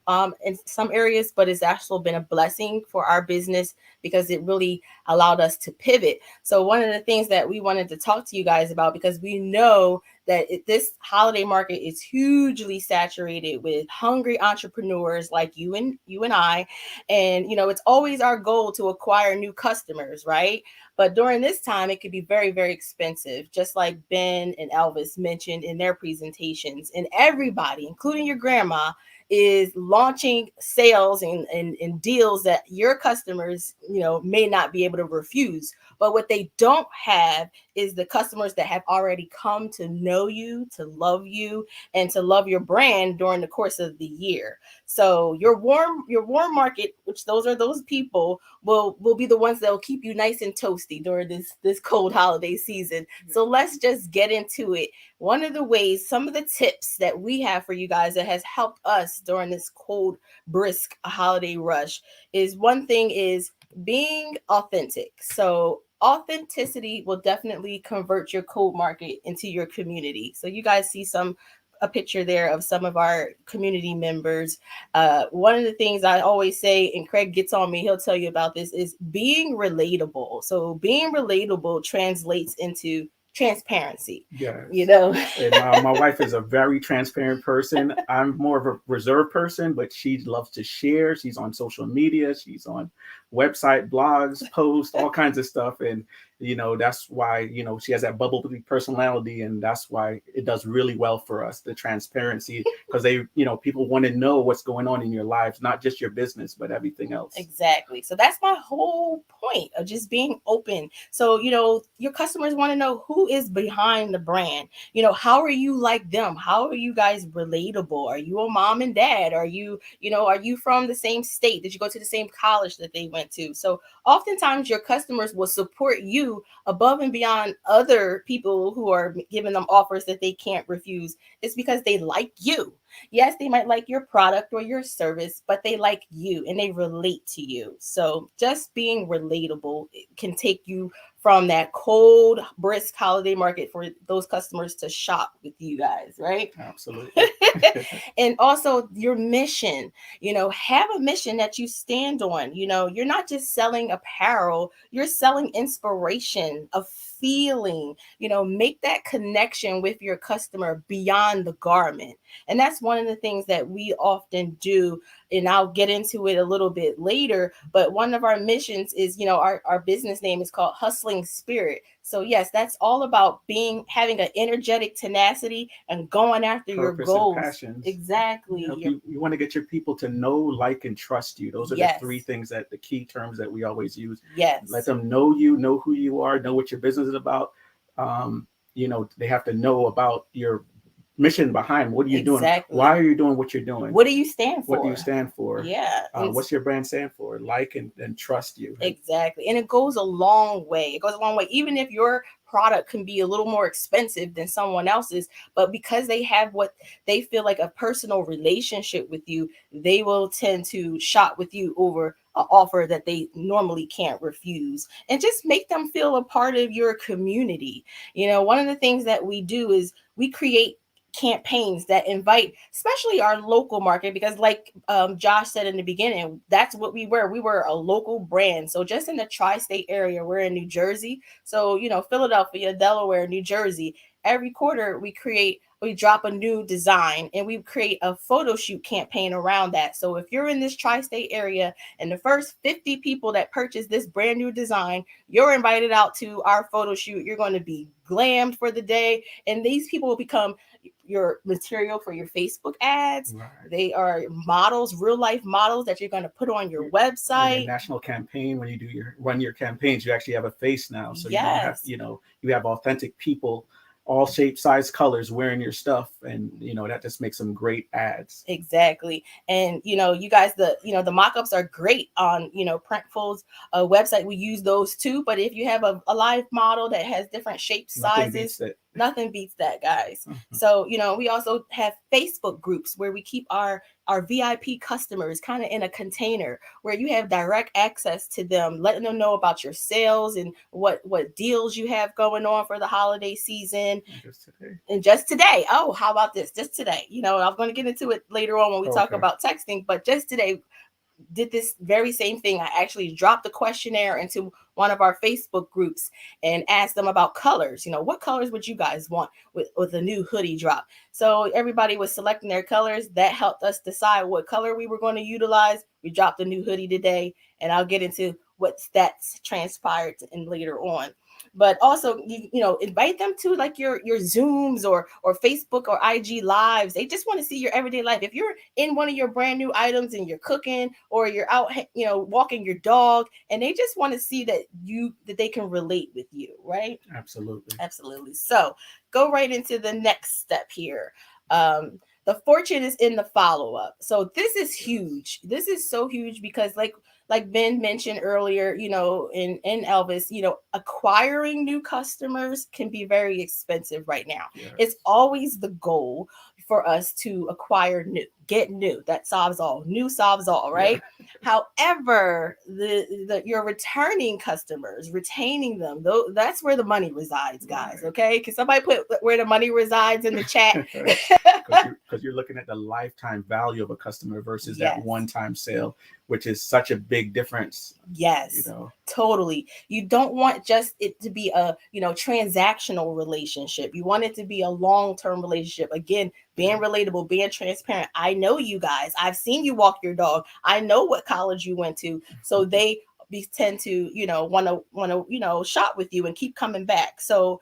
in some areas, but it's also been a blessing for our business because it really allowed us to pivot. So one of the things that we wanted to talk to you guys about, because we know that this holiday market is hugely saturated with hungry entrepreneurs like you and I. And, it's always our goal to acquire new customers, right? But during this time, it could be very, very expensive, just like Ben and Elvis mentioned in their presentations. And everybody, including your grandma, is launching sales and deals that your customers, may not be able to refuse. But what they don't have is the customers that have already come to know you, to love you, and to love your brand during the course of the year. So your warm market, which those people will be the ones that will keep you nice and toasty during this cold holiday season. So let's just get into it. One of the ways, some of the tips that we have for you guys that has helped us during this cold, brisk holiday rush is being authentic. So authenticity will definitely convert your cold market into your community. So you guys see a picture there of some of our community members. One of the things I always say, and Craig gets on me, he'll tell you about this, is being relatable. So being relatable translates into transparency. Yes. And my wife is a very transparent person. I'm more of a reserved person, but she loves to share. She's on social media. She's on website, blogs, posts, all kinds of stuff. And, that's why, she has that bubbly personality. And that's why it does really well for us, the transparency, because people want to know what's going on in your lives, not just your business, but everything else. Exactly. So that's my whole point of just being open. So, your customers want to know who is behind the brand. How are you like them? How are you guys relatable? Are you a mom and dad? Are you from the same state? Did you go to the same college that they went to? So oftentimes your customers will support you above and beyond other people who are giving them offers that they can't refuse. It's because they like you. Yes, they might like your product or your service, but they like you and they relate to you. So just being relatable can take you from that cold, brisk holiday market for those customers to shop with you guys, right? Absolutely. And also your mission, have a mission that you stand on. You're not just selling apparel, you're selling inspiration, a feeling, make that connection with your customer beyond the garment. And that's one of the things that we often do. And I'll get into it a little bit later. But one of our missions is, our business name is called Hustling Spirit. So yes, that's all about having an energetic tenacity and going after your goals. And passions. Exactly. You want to get your people to know, like, and trust you. Those are the three things, the key terms that we always use. Yes. Let them know you, know who you are, know what your business is about. They have to know about your mission behind. What are you doing? Why are you doing what you're doing? What do you stand for? What do you stand for? Yeah. What's your brand stand for? Like and trust you. Exactly. And it goes a long way. It goes a long way. Even if your product can be a little more expensive than someone else's, but because they have what they feel like a personal relationship with you, they will tend to shop with you over an offer that they normally can't refuse, and just make them feel a part of your community. One of the things that we do is we create campaigns that invite, especially our local market, because like Josh said in the beginning, that's what we were. We were a local brand. So just in the tri-state area, we're in New Jersey. So, Philadelphia, Delaware, New Jersey, every quarter we drop a new design and we create a photo shoot campaign around that. So if you're in this tri-state area and the first 50 people that purchase this brand new design, you're invited out to our photo shoot. You're going to be glammed for the day. And these people will become your material for your Facebook ads. Right. They are models, real life models that you're going to put on your website. National campaign, when you run your campaigns, you actually have a face now. So you have authentic people all shapes, size, colors wearing your stuff, and that just makes some great ads. Exactly. And you guys, the mock-ups are great on Printful's website. We use those too, but if you have a live model that has different shapes, sizes, nothing beats that, guys. So we also have Facebook groups where we keep our VIP customers kind of in a container where you have direct access to them, letting them know about your sales and what deals you have going on for the holiday season. And just today, oh, how about this? Just today, I'm going to get into it later on when we talk about texting, but just today did this very same thing. I actually dropped a questionnaire into one of our Facebook groups and asked them about colors. What colors would you guys want with a new hoodie drop? So everybody was selecting their colors. That helped us decide what color we were going to utilize. We dropped a new hoodie today, and I'll get into what that's transpired in later on. But also, invite them to like your Zooms or Facebook or IG lives. They just want to see your everyday life. If you're in one of your brand new items and you're cooking or you're out, walking your dog, and they just want to see that they can relate with you, right? Absolutely. So go right into the next step here. The fortune is in the follow-up. So this is huge. This is so huge because like Ben mentioned earlier, in Elvis, acquiring new customers can be very expensive right now. Yes. It's always the goal for us to acquire get new. That solves all. New solves all, right? Yeah. However, your returning customers, retaining them, that's where the money resides, guys. Okay, can somebody put where the money resides in the chat? Because you're looking at the lifetime value of a customer versus that one-time sale, which is such a big difference. Yes, totally. You don't want just it to be a transactional relationship. You want it to be a long-term relationship. Again, being relatable, being transparent. I know you guys. I've seen you walk your dog. I know what college you went to. So they tend to, want to shop with you and keep coming back. So,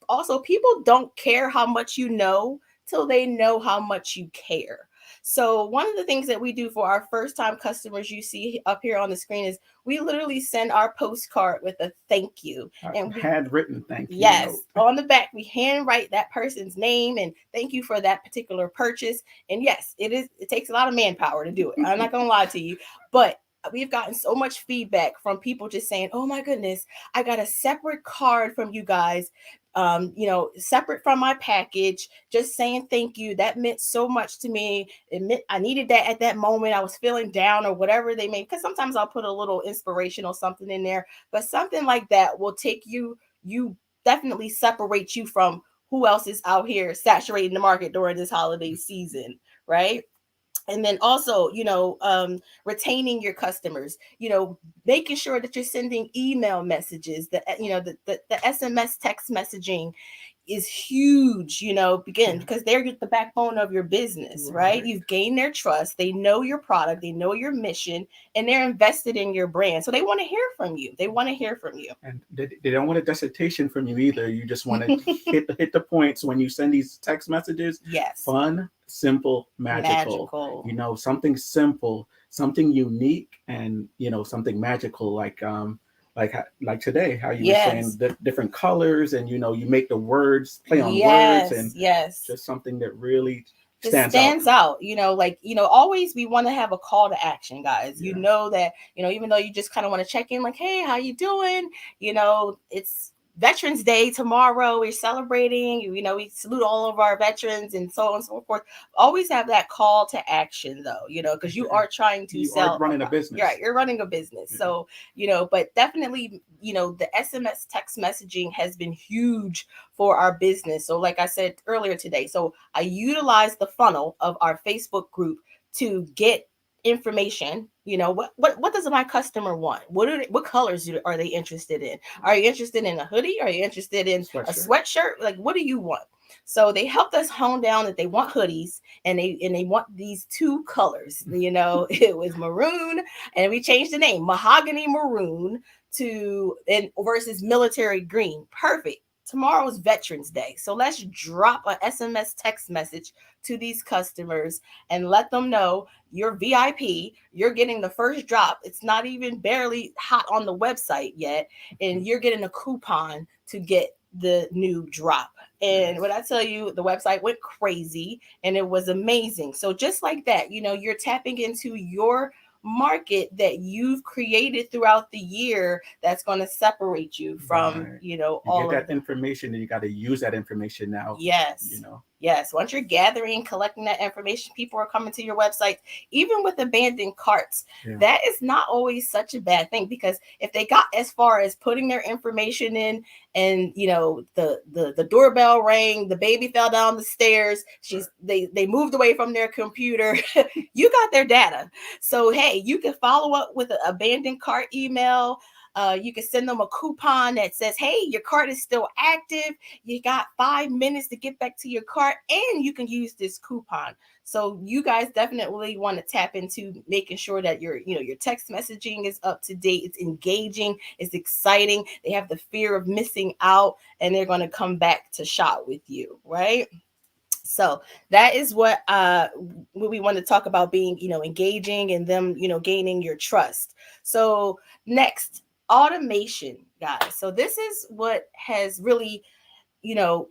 also people don't care how much you know till they know how much you care. So one of the things that we do for our first time customers you see up here on the screen is we literally send our postcard with a thank you. And handwritten thank you. Yes. On the back, we handwrite that person's name and thank you for that particular purchase. And yes, it takes a lot of manpower to do it. I'm not going to lie to you, but we've gotten so much feedback from people just saying, oh my goodness, I got a separate card from you guys, separate from my package, just saying thank you. That meant so much to me. I needed that at that moment. I was feeling down or whatever they made, because sometimes I'll put a little inspirational something in there, but something like that will take you definitely separate you from who else is out here saturating the market during this holiday season, right? And then also, retaining your customers, making sure that you're sending email messages, that, the SMS text messaging is huge, because they're the backbone of your business, right? You've gained their trust. They know your product. They know your mission, and they're invested in your brand. So they want to hear from you. And they don't want a dissertation from you either. You just want to hit the points when you send these text messages. Yes. Fun, simple, magical. Something simple, something unique, and, something magical like today, how you were saying the different colors, and you make the words play on words, and just something that really stands out. Always we want to have a call to action, guys. That even though you just kind of want to check in, like, hey, how you doing? It's Veterans Day tomorrow. We're celebrating, we salute all of our veterans and so on and so forth. Always have that call to action though, because you are trying to sell. Are running a business. Right. You're running a business. So, but definitely, the SMS text messaging has been huge for our business. So like I said earlier today, so I utilize the funnel of our Facebook group to get information. What does my customer want? What colors are they interested in? Are you interested in a hoodie? Are you interested in a sweatshirt? Like, what do you want? So they helped us hone down that they want hoodies, and they want these two colors. It was maroon, and we changed the name, mahogany maroon versus military green. Perfect. Tomorrow's Veterans Day. So let's drop an SMS text message to these customers and let them know you're VIP. You're getting the first drop. It's not even barely hot on the website yet. And you're getting a coupon to get the new drop. And when I tell you, the website went crazy and it was amazing. So just like that, you're tapping into your market that you've created throughout the year that's going to separate you from, Right. you all all get of that information, and you got to use that information now. Yes. Yes. Once you're gathering, collecting that information, people are coming to your website, even with abandoned carts. Yeah. That is not always such a bad thing, because if they got as far as putting their information in and the doorbell rang, the baby fell down the stairs, they moved away from their computer, you got their data. So hey, you can follow up with an abandoned cart email. You can send them a coupon that says, hey, your cart is still active. You got 5 minutes to get back to your cart, and you can use this coupon. So you guys definitely want to tap into making sure that your text messaging is up to date. It's engaging. It's exciting. They have the fear of missing out, and they're going to come back to shop with you, right? So that is what we want to talk about, being, engaging and them, gaining your trust. So next, automation, guys. So this is what has really,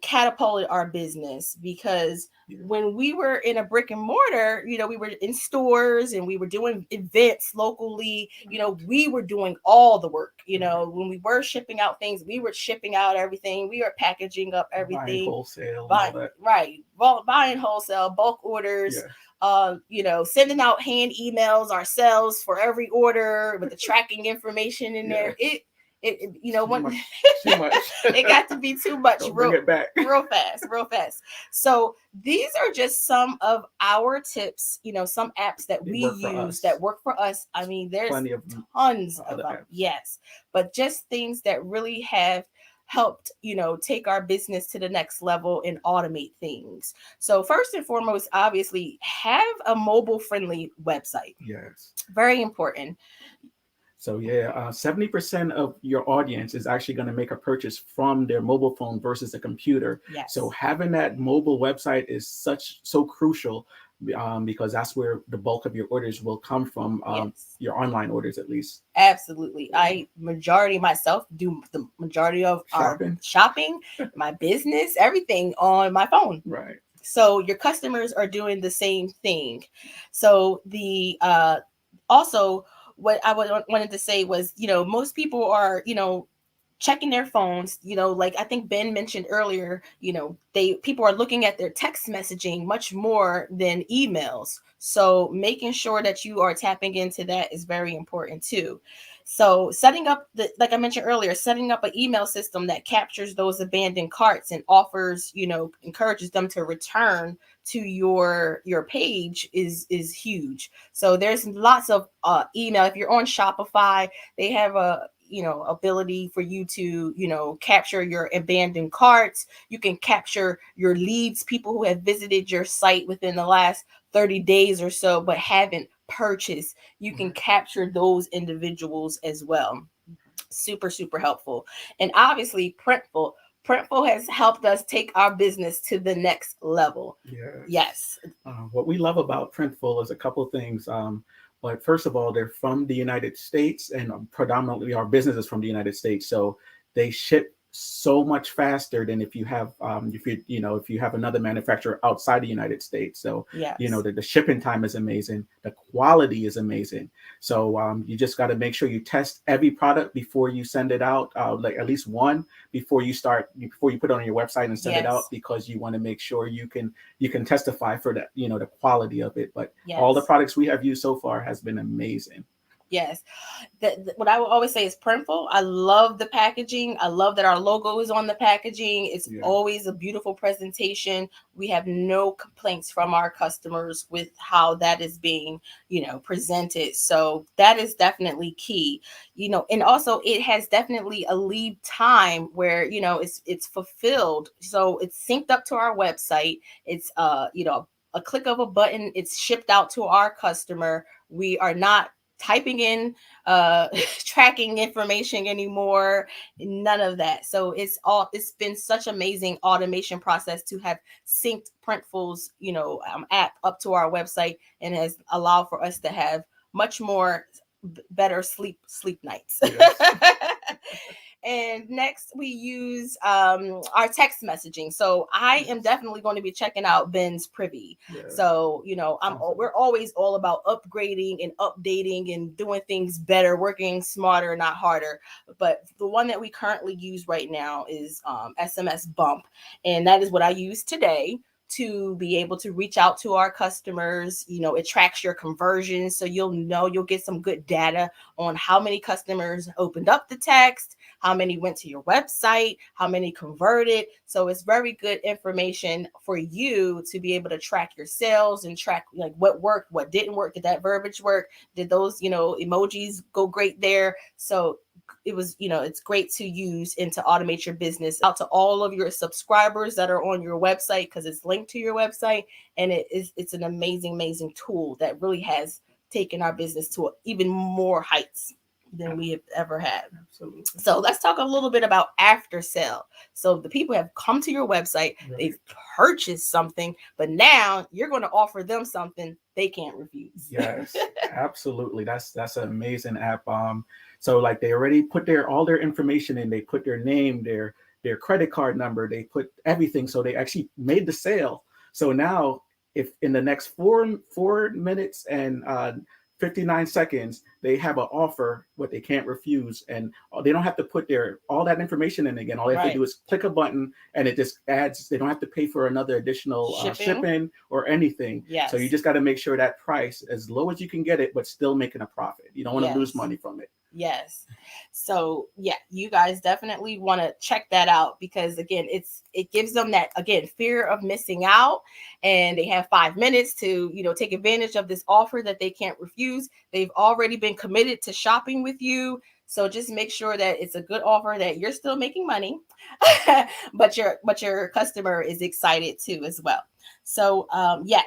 catapulted our business, because when we were in a brick and mortar, we were in stores and we were doing events locally, we were doing all the work. When we were shipping out things, we were shipping out everything. We were packaging up everything. Buying wholesale. Right. Buying wholesale, bulk orders. Yeah. Sending out hand emails ourselves for every order with the tracking information in there. Too much. It got to be too much. Bring it back real fast. So these are just some of our tips, some apps that we use that work for us. I mean, there's tons of them. Yes, but just things that really have helped, take our business to the next level and automate things. So first and foremost, obviously, have a mobile friendly website. Yes. Very important. So 70% of your audience is actually going to make a purchase from their mobile phone versus a computer. Yes. So having that mobile website is so crucial, because that's where the bulk of your orders will come from. Your online orders, at least. Absolutely. Myself do the majority of shopping, my business, everything on my phone. Right. So your customers are doing the same thing. So the also, what I wanted to say was, most people are, checking their phones, like I think Ben mentioned earlier, people are looking at their text messaging much more than emails. So making sure that you are tapping into that is very important too. So setting up like I mentioned earlier, setting up an email system that captures those abandoned carts and offers, encourages them to return to your page is huge. So there's lots of email. If you're on Shopify, they have a ability for you to capture your abandoned carts. You can capture your leads, people who have visited your site within the last 30 days or so but haven't purchased. You can capture those individuals as well. Super helpful. And obviously Printful has helped us take our business to the next level. Yes. What we love about Printful is a couple of things. But first of all, they're from the United States, and predominantly our business is from the United States. So they ship so much faster than if you have if you have another manufacturer outside the United States. So the shipping time is amazing, the quality is amazing. So you just got to make sure you test every product before you send it out, like at least one before you put it on your website and send it out, because you want to make sure you can testify for that, the quality of it. But all the products we have used so far has been amazing. Yes. What I will always say is Printful. I love the packaging. I love that our logo is on the packaging. It's always a beautiful presentation. We have no complaints from our customers with how that is being, presented. So that is definitely key, and also it has definitely a lead time where, it's fulfilled. So it's synced up to our website. It's, a click of a button. It's shipped out to our customer. We are not typing in tracking information anymore, none of that. So it's been such amazing automation process to have synced Printful's app up to our website, and has allowed for us to have much more better sleep nights. And next we use our text messaging. So I am definitely going to be checking out Ben's Privy. Yeah. So, we're always all about upgrading and updating and doing things better, working smarter, not harder. But the one that we currently use right now is SMS Bump. And that is what I use today to be able to reach out to our customers. It tracks your conversions. So you'll get some good data on how many customers opened up the text, how many went to your website, how many converted. So it's very good information for you to be able to track your sales and track like what worked, what didn't work. Did that verbiage work? Did those, emojis go great there? So it was, it's great to use and to automate your business out to all of your subscribers that are on your website, because it's linked to your website. And it's an amazing tool that really has taken our business to even more heights than we have ever had. Absolutely. So let's talk a little bit about after sale. So the people have come to your website, right. They've purchased something, but now you're going to offer them something they can't refuse. Yes, absolutely. That's an amazing app. So like they already put all their information in. They put their name, their credit card number, they put everything. So they actually made the sale. So now if in the next 4 minutes and 59 seconds, they have an offer, what they can't refuse, and they don't have to put all that information in again. All they have to do is click a button, and it just adds. They don't have to pay for another additional shipping or anything. Yes. So you just got to make sure that price as low as you can get it, but still making a profit. You don't want to lose money from it. Yes. So yeah, you guys definitely want to check that out, because again, it gives them that, again, fear of missing out, and they have 5 minutes to, take advantage of this offer that they can't refuse. They've already been committed to shopping with you. So just make sure that it's a good offer, that you're still making money, but your customer is excited too as well. So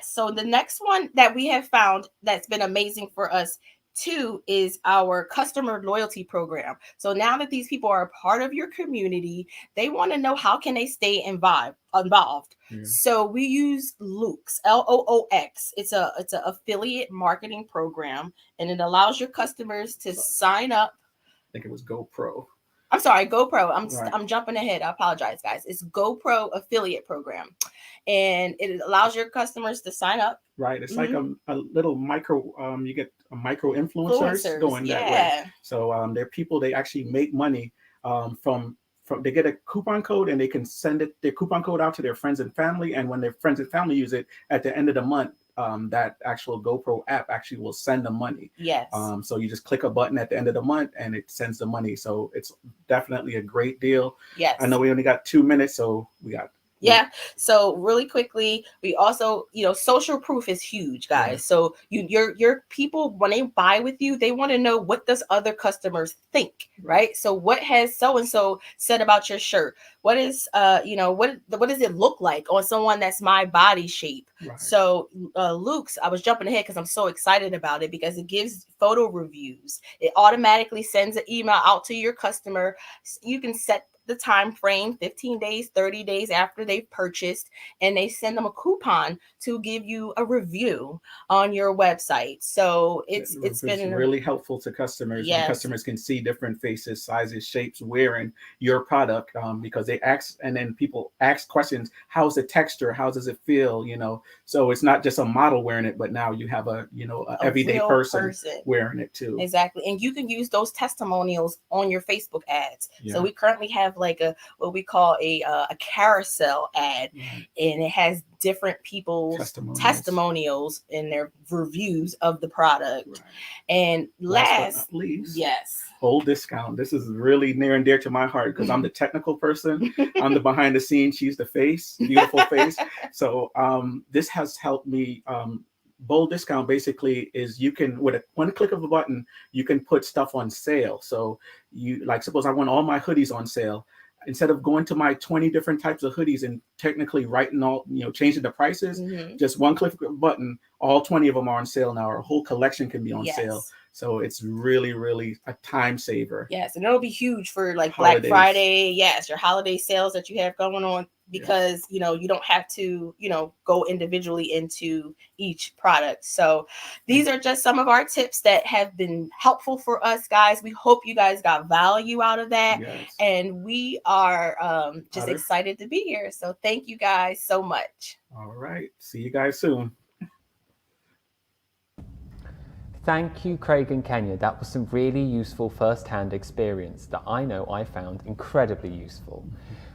so the next one that we have found that's been amazing for us too is our customer loyalty program. So now that these people are a part of your community, they want to know how can they stay involved. Yeah. So we use Loox, Loox. It's a affiliate marketing program, and it allows your customers to sign up. I think it was GoPro. I'm sorry, GoPro. I'm jumping ahead. I apologize, guys. It's GoPro affiliate program, and it allows your customers to sign up. Right. It's like a little micro. You get a micro influencers going that way. So they're people. They actually make money from. They get a coupon code, and they can send their coupon code out to their friends and family. And when their friends and family use it at the end of the month, that actual GoPro app actually will send the money. Yes. So you just click a button at the end of the month, and it sends the money. So it's definitely a great deal. Yes. I know we only got 2 minutes, so we got. Yeah. So really quickly, we also, social proof is huge, guys. Yeah. So your people, when they buy with you, they want to know, what does other customers think, right? So what has so-and-so said about your shirt? What is, what does it look like on someone that's my body shape? Right. So Loox, I was jumping ahead because I'm so excited about it, because it gives photo reviews. It automatically sends an email out to your customer. You can set the time frame, 15 days, 30 days after they've purchased, and they send them a coupon to give you a review on your website. So it's been really helpful to customers. Yes. When customers can see different faces, sizes, shapes wearing your product, because they ask, and then people ask questions. How's the texture? How does it feel? So it's not just a model wearing it, but now you have a everyday person wearing it too. Exactly. And you can use those testimonials on your Facebook ads. Yeah. So we currently have like what we call a carousel ad, and it has different people's testimonials and their reviews of the product. Right. And last but not least, yes, whole discount. This is really near and dear to my heart, because I'm the technical person. I'm the behind the scenes. She's the face, beautiful face. So this has helped me. Bold discount basically is, you can, with one click of a button, you can put stuff on sale. So you, like, suppose I want all my hoodies on sale. Instead of going to my 20 different types of hoodies and technically writing all, changing the prices, just one click of a button, all 20 of them are on sale now. Our whole collection can be on sale. So it's really, really a time saver. Yes, and it'll be huge for like holidays. Black Friday. Yes, your holiday sales that you have going on. because you don't have to go individually into each product. So these are just some of our tips that have been helpful for us, guys. We hope you guys got value out of that. Yes. And we are just excited to be here. So thank you guys so much. All right. See you guys soon. Thank you, Craig and Kenya. That was some really useful first-hand experience that I know I found incredibly useful.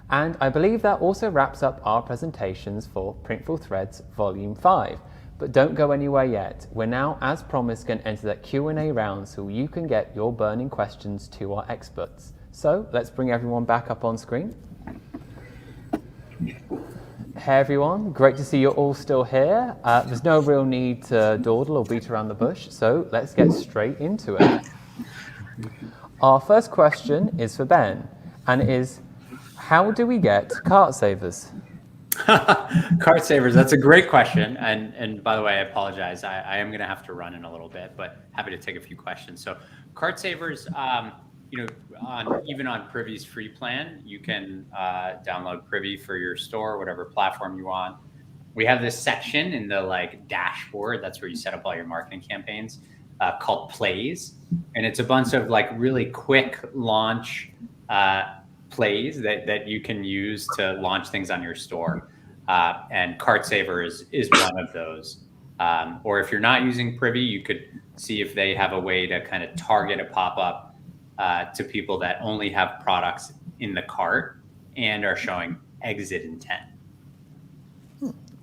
And I believe that also wraps up our presentations for Printful Threads Volume 5. But don't go anywhere yet. We're now, as promised, going to enter that Q&A round so you can get your burning questions to our experts. So let's bring everyone back up on screen. Hey everyone, great to see you're all still here. There's no real need to dawdle or beat around the bush, so let's get straight into it. Our first question is for Ben, and it is, how do we get cart savers? Cart savers, that's a great question. And by the way, I apologize. I am going to have to run in a little bit, but happy to take a few questions. So cart savers, even on Privy's free plan, you can download Privy for your store, whatever platform you want. We have this section in the dashboard. That's where you set up all your marketing campaigns, called Plays. And it's a bunch of really quick launch plays that you can use to launch things on your store. And Cart Saver is one of those. Or if you're not using Privy, you could see if they have a way to kind of target a pop-up to people that only have products in the cart and are showing exit intent.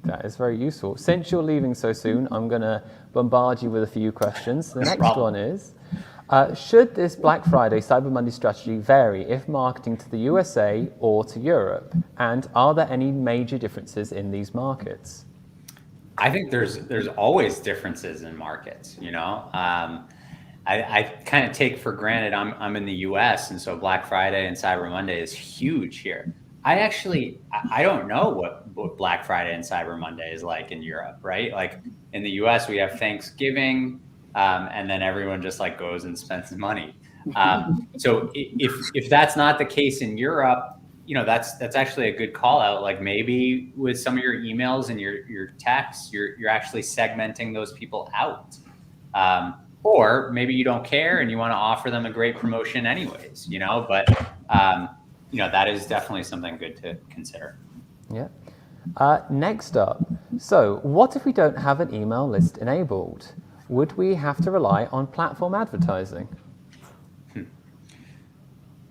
That is very useful. Since you're leaving so soon, I'm going to bombard you with a few questions. The next one is, should this Black Friday Cyber Monday strategy vary if marketing to the USA or to Europe? And are there any major differences in these markets? I think there's always differences in markets, I kind of take for granted I'm in the US, and so Black Friday and Cyber Monday is huge here. I don't know what Black Friday and Cyber Monday is like in Europe, right? Like in the US, we have Thanksgiving, and then everyone just goes and spends money. So if that's not the case in Europe, that's actually a good call out. Like maybe with some of your emails and your texts, you're actually segmenting those people out. Or maybe you don't care and you want to offer them a great promotion anyways, but that is definitely something good to consider. Yeah. Next up, so what if we don't have an email list enabled? Would we have to rely on platform advertising?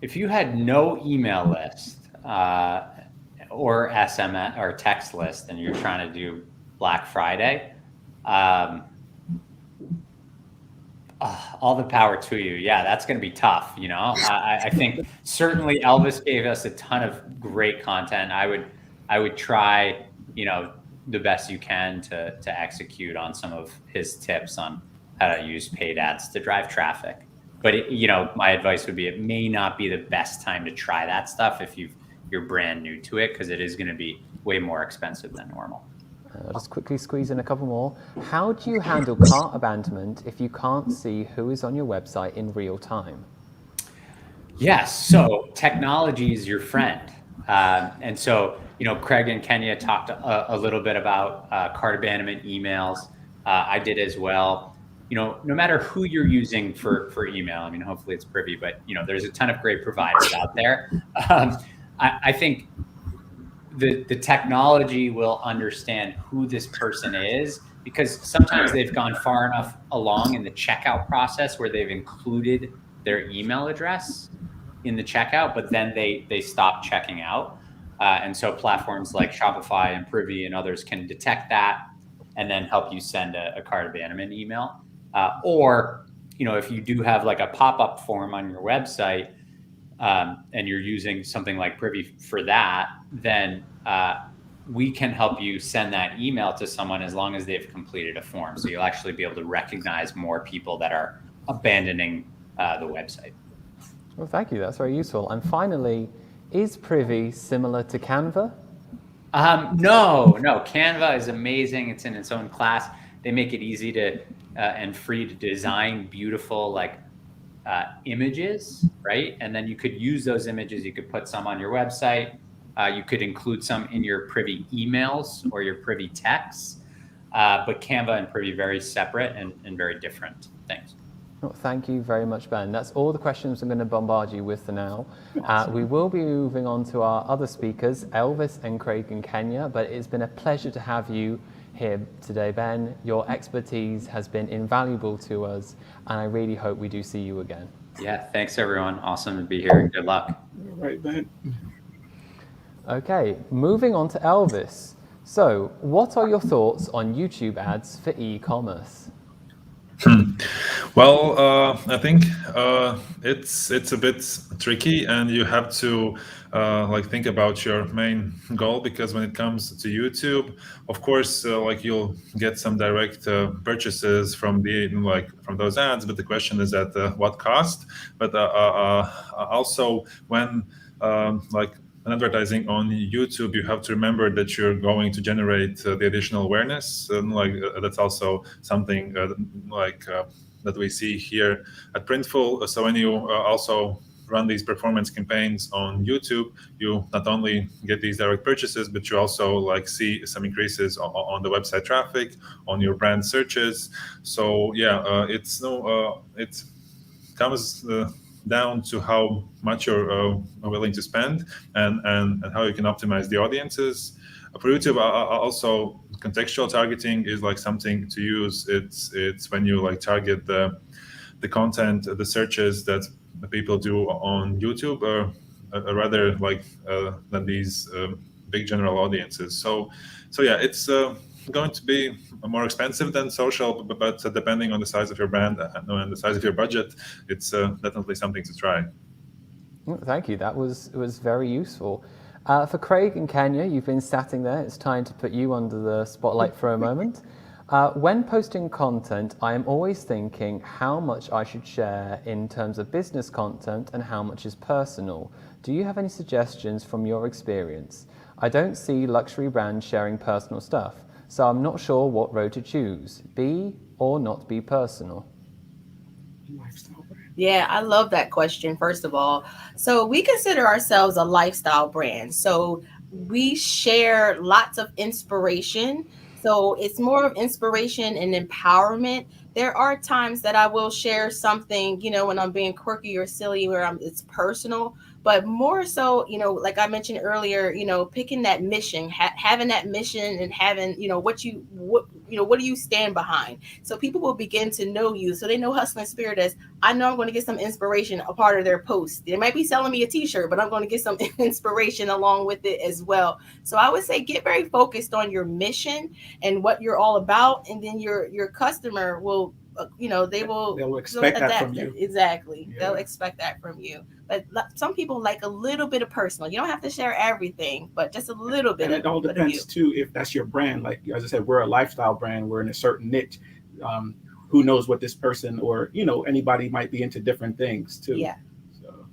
If you had no email list or SMS or text list and you're trying to do Black Friday, all the power to you. Yeah, that's going to be tough. I think certainly Elvis gave us a ton of great content. I would try, the best you can to execute on some of his tips on how to use paid ads to drive traffic. But my advice would be it may not be the best time to try that stuff if you're brand new to it, because it is going to be way more expensive than normal. I'll just quickly squeeze in a couple more. How do you handle cart abandonment if you can't see who is on your website in real time? Yes, so technology is your friend. And so, Craig and Kenya talked a little bit about cart abandonment emails. I did as well. No matter who you're using for email, hopefully it's Privy, but, there's a ton of great providers out there. I think the technology will understand who this person is, because sometimes they've gone far enough along in the checkout process where they've included their email address in the checkout, but then they stop checking out. And so platforms like Shopify and Privy and others can detect that and then help you send a cart abandonment email. Or, if you do have a pop-up form on your website, and you're using something like Privy for that, then we can help you send that email to someone as long as they've completed a form. So you'll actually be able to recognize more people that are abandoning the website. Well, thank you. That's very useful. And finally, is Privy similar to Canva? No. Canva is amazing. It's in its own class. They make it easy to and free to design beautiful images, right? And then you could use those images. You could put some on your website, You could include some in your Privy emails or your Privy texts, but Canva and Privy very separate and very different things. Well, thank you very much, Ben. That's all the questions I'm going to bombard you with for now. We will be moving on to our other speakers, Elvis and Craig in Kenya, but it's been a pleasure to have you here today, Ben. Your expertise has been invaluable to us, and I really hope we do see you again. Yeah, thanks everyone. Awesome to be here. Good luck. All right, Ben. Okay, moving on to Elvis. So, what are your thoughts on YouTube ads for e-commerce? Well, I think it's a bit tricky, and you have to like think about your main goal, because when it comes to YouTube, of course, like you'll get some direct purchases from from those ads, but the question is at what cost? But also when like advertising on YouTube, you have to remember that you're going to generate the additional awareness, and that's also something that we see here at Printful. So when you also run these performance campaigns on YouTube, you not only get these direct purchases, but you also see some increases on the website traffic, on your brand searches. So yeah, it comes down to how much you're willing to spend and how you can optimize the audiences. For YouTube, also contextual targeting is something to use. It's when you target the content, the searches that the people do on YouTube, rather than these big general audiences. So yeah, it's going to be more expensive than social, but depending on the size of your brand and the size of your budget, it's definitely something to try. Thank you. That was very useful. For Craig in Kenya, you've been sitting there. It's time to put you under the spotlight for a moment. When posting content, I am always thinking how much I should share in terms of business content and how much is personal. Do you have any suggestions from your experience? I don't see luxury brands sharing personal stuff, so I'm not sure what road to choose, be or not be personal. Lifestyle brand. Yeah, I love that question, first of all. So we consider ourselves a lifestyle brand. So we share lots of inspiration. So it's more of inspiration and empowerment. There are times that I will share something, when I'm being quirky or silly, where it's personal, but more so, like I mentioned earlier, picking that mission, having that mission, and having, what do you stand behind? So people will begin to know you. So they know Hustling Spirit as, I know I'm going to get some inspiration a part of their post. They might be selling me a t-shirt, but I'm going to get some inspiration along with it as well. So I would say get very focused on your mission and what you're all about. And then your customer will, they'll expect that from you. Exactly. Yeah. They'll expect that from you. But some people like a little bit of personal. You don't have to share everything, but just a little bit. And it all depends too, if that's your brand. Like, as I said, we're a lifestyle brand. We're in a certain niche. Who knows what this person or, anybody might be into different things too. Yeah.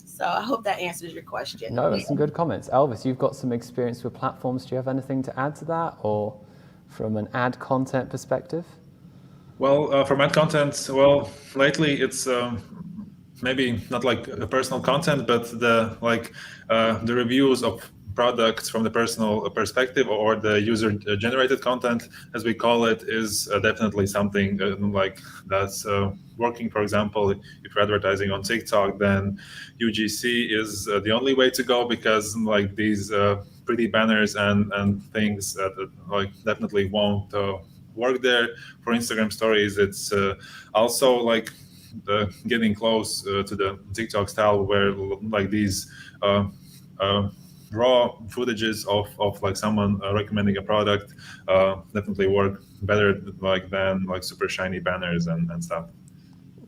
So I hope that answers your question. No, that's some good comments. Elvis, you've got some experience with platforms. Do you have anything to add to that, or from an ad content perspective? Well, from ad content, lately it's maybe not a personal content, but the reviews of products from the personal perspective, or the user generated content, as we call it, is definitely something that's working. For example, if you're advertising on TikTok, then UGC is the only way to go, because these pretty banners and things definitely won't work there. For Instagram stories, it's also getting close to the TikTok style, where these raw footages of someone recommending a product definitely work better than super shiny banners and stuff.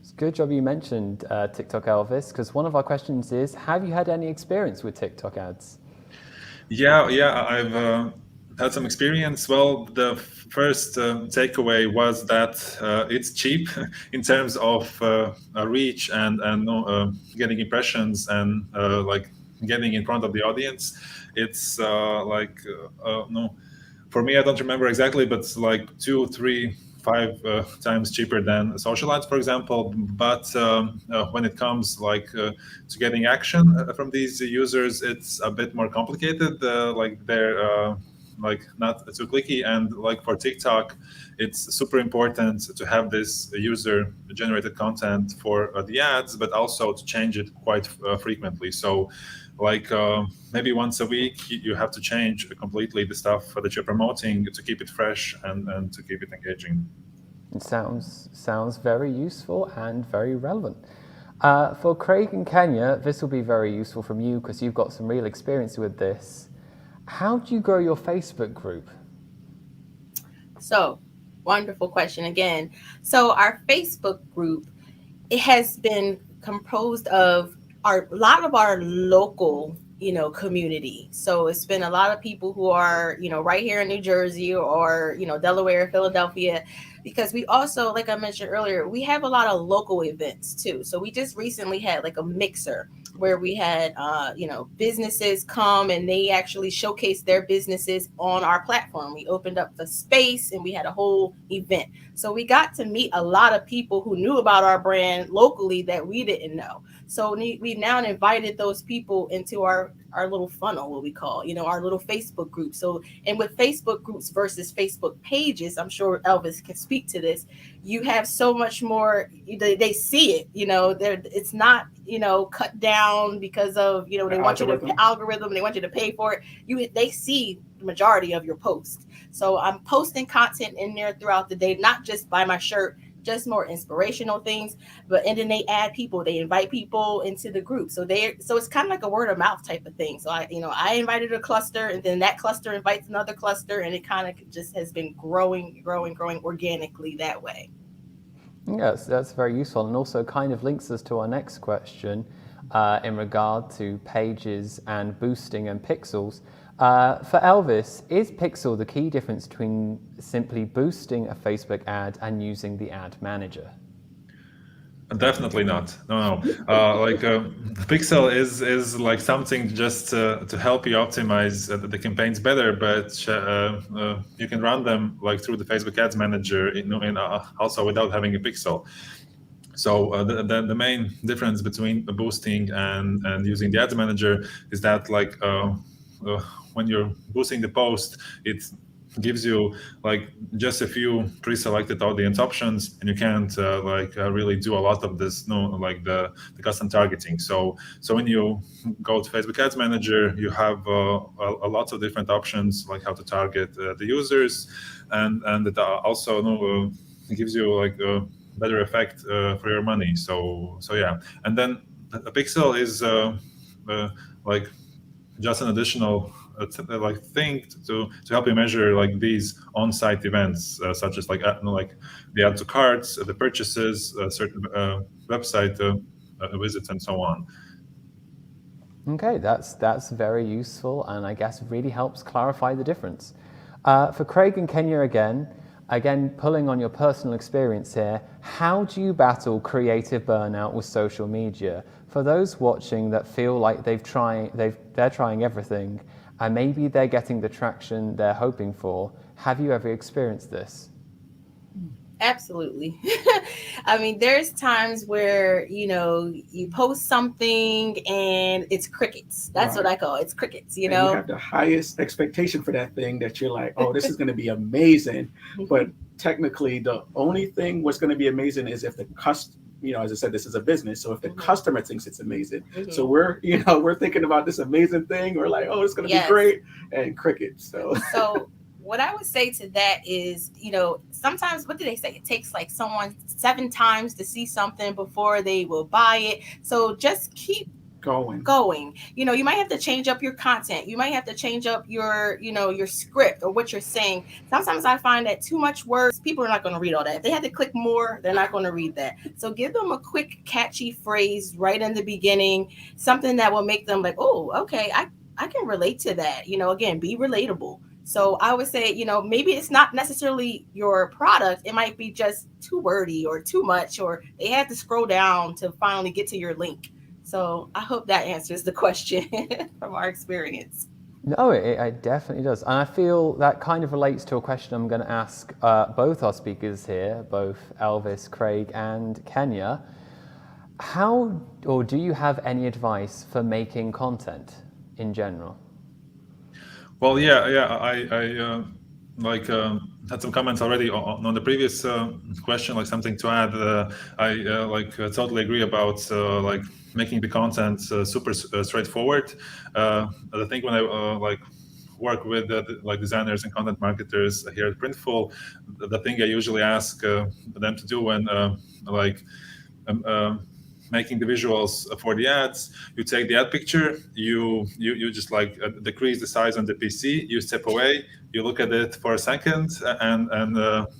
It's a good job you mentioned TikTok, Elvis, because one of our questions is, have you had any experience with TikTok ads? Yeah, I've had some experience. Well, the first takeaway was that it's cheap in terms of reach and getting impressions and getting in front of the audience. It's no, for me, I don't remember exactly, but it's $2, $3, 5 times cheaper than social ads, for example. But when it comes to getting action from these users, it's a bit more complicated. They're not too clicky, and like for TikTok, it's super important to have this user generated content for the ads, but also to change it quite frequently. So maybe once a week you have to change completely the stuff that you're promoting to keep it fresh and to keep it engaging. It sounds very useful and very relevant. For Craig and Kenya, this will be very useful from you because you've got some real experience with this. How do you grow your Facebook group? So, wonderful question again. So our Facebook group, it has been composed of a lot of our local, community. So it's been a lot of people who are, right here in New Jersey or, Delaware, Philadelphia, because we also, like I mentioned earlier, we have a lot of local events too. So we just recently had like a mixer where we had, businesses come and they actually showcased their businesses on our platform. We opened up the space and we had a whole event. So we got to meet a lot of people who knew about our brand locally that we didn't know. So we now invited those people into our little funnel, what we call, our little Facebook group. So, and with Facebook groups versus Facebook pages, I'm sure Elvis can speak to this. You have so much more, they see it, it's not, cut down because of, they want you to algorithm, they want you to pay for it. They see the majority of your posts. So I'm posting content in there throughout the day, not just by my shirt, just more inspirational things, and then they add people, they invite people into the group. So it's kind of like a word of mouth type of thing. So I invited a cluster, and then that cluster invites another cluster, and it kind of just has been growing organically that way. Yes, that's very useful, and also kind of links us to our next question in regard to pages and boosting and pixels. For Elvis, is pixel the key difference between simply boosting a Facebook ad and using the ad manager? Definitely not. No. The pixel is like something just to help you optimize the campaigns better, but you can run them through the Facebook Ads Manager, also without having a pixel. So the main difference between boosting and using the Ads Manager is that when you're boosting the post, it gives you just a few pre-selected audience options, and you can't really do a lot of this, the custom targeting. So when you go to Facebook Ads Manager, you have a lot of different options, like how to target the users, and it also gives you a better effect for your money. So yeah, and then a pixel is just an additional thing to help you measure these on-site events, such as the add to carts, the purchases, certain website visits, and so on. Okay, that's very useful, and I guess really helps clarify the difference. For Craig and Kenya again, pulling on your personal experience here, how do you battle creative burnout with social media? For those watching that feel like they're trying everything, and maybe they're getting the traction they're hoping for, have you ever experienced this? Absolutely. I mean, there's times where, you post something and it's crickets. That's right. What I call it. It's crickets, And you have the highest expectation for that thing that you're like, oh, this is going to be amazing. But technically, the only thing what's going to be amazing is if the customer, as I said, this is a business. So if the customer thinks it's amazing, so we're thinking about this amazing thing. We're like, oh, it's going to be great, and crickets. So what I would say to that is, sometimes, what do they say? It takes someone 7 times to see something before they will buy it. So just keep going. You might have to change up your content. You might have to change up your, your script or what you're saying. Sometimes I find that too much words, people are not going to read all that. If they had to click more, they're not going to read that. So give them a quick, catchy phrase right in the beginning, something that will make them like, oh, okay, I can relate to that. Again, be relatable. So I would say, maybe it's not necessarily your product. It might be just too wordy or too much, or they have to scroll down to finally get to your link. So I hope that answers the question from our experience. No, it definitely does. And I feel that kind of relates to a question I'm going to ask both our speakers here, both Elvis, Craig, and Kenya. How, or do you have any advice for making content in general? Well, I had some comments already on the previous question, like something to add. I totally agree about like making the content super straightforward. I think when I work with like designers and content marketers here at Printful, the thing I usually ask them to do when like um, uh, making the visuals for the ads, you take the ad picture, you just like decrease the size on the PC, you step away, you look at it for a second, and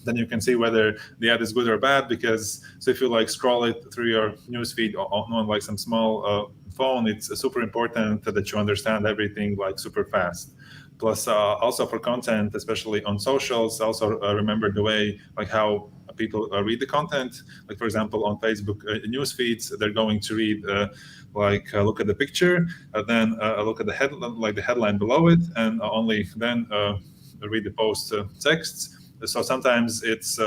then you can see whether the ad is good or bad. Because so if you like scroll it through your newsfeed on like some small phone, it's super important that you understand everything like super fast. Plus, also for content, especially on socials, also remember the way like how people read the content. Like for example, on Facebook news feeds, they're going to read look at the picture, then look at the headline below it, and only then read the post texts. So sometimes it's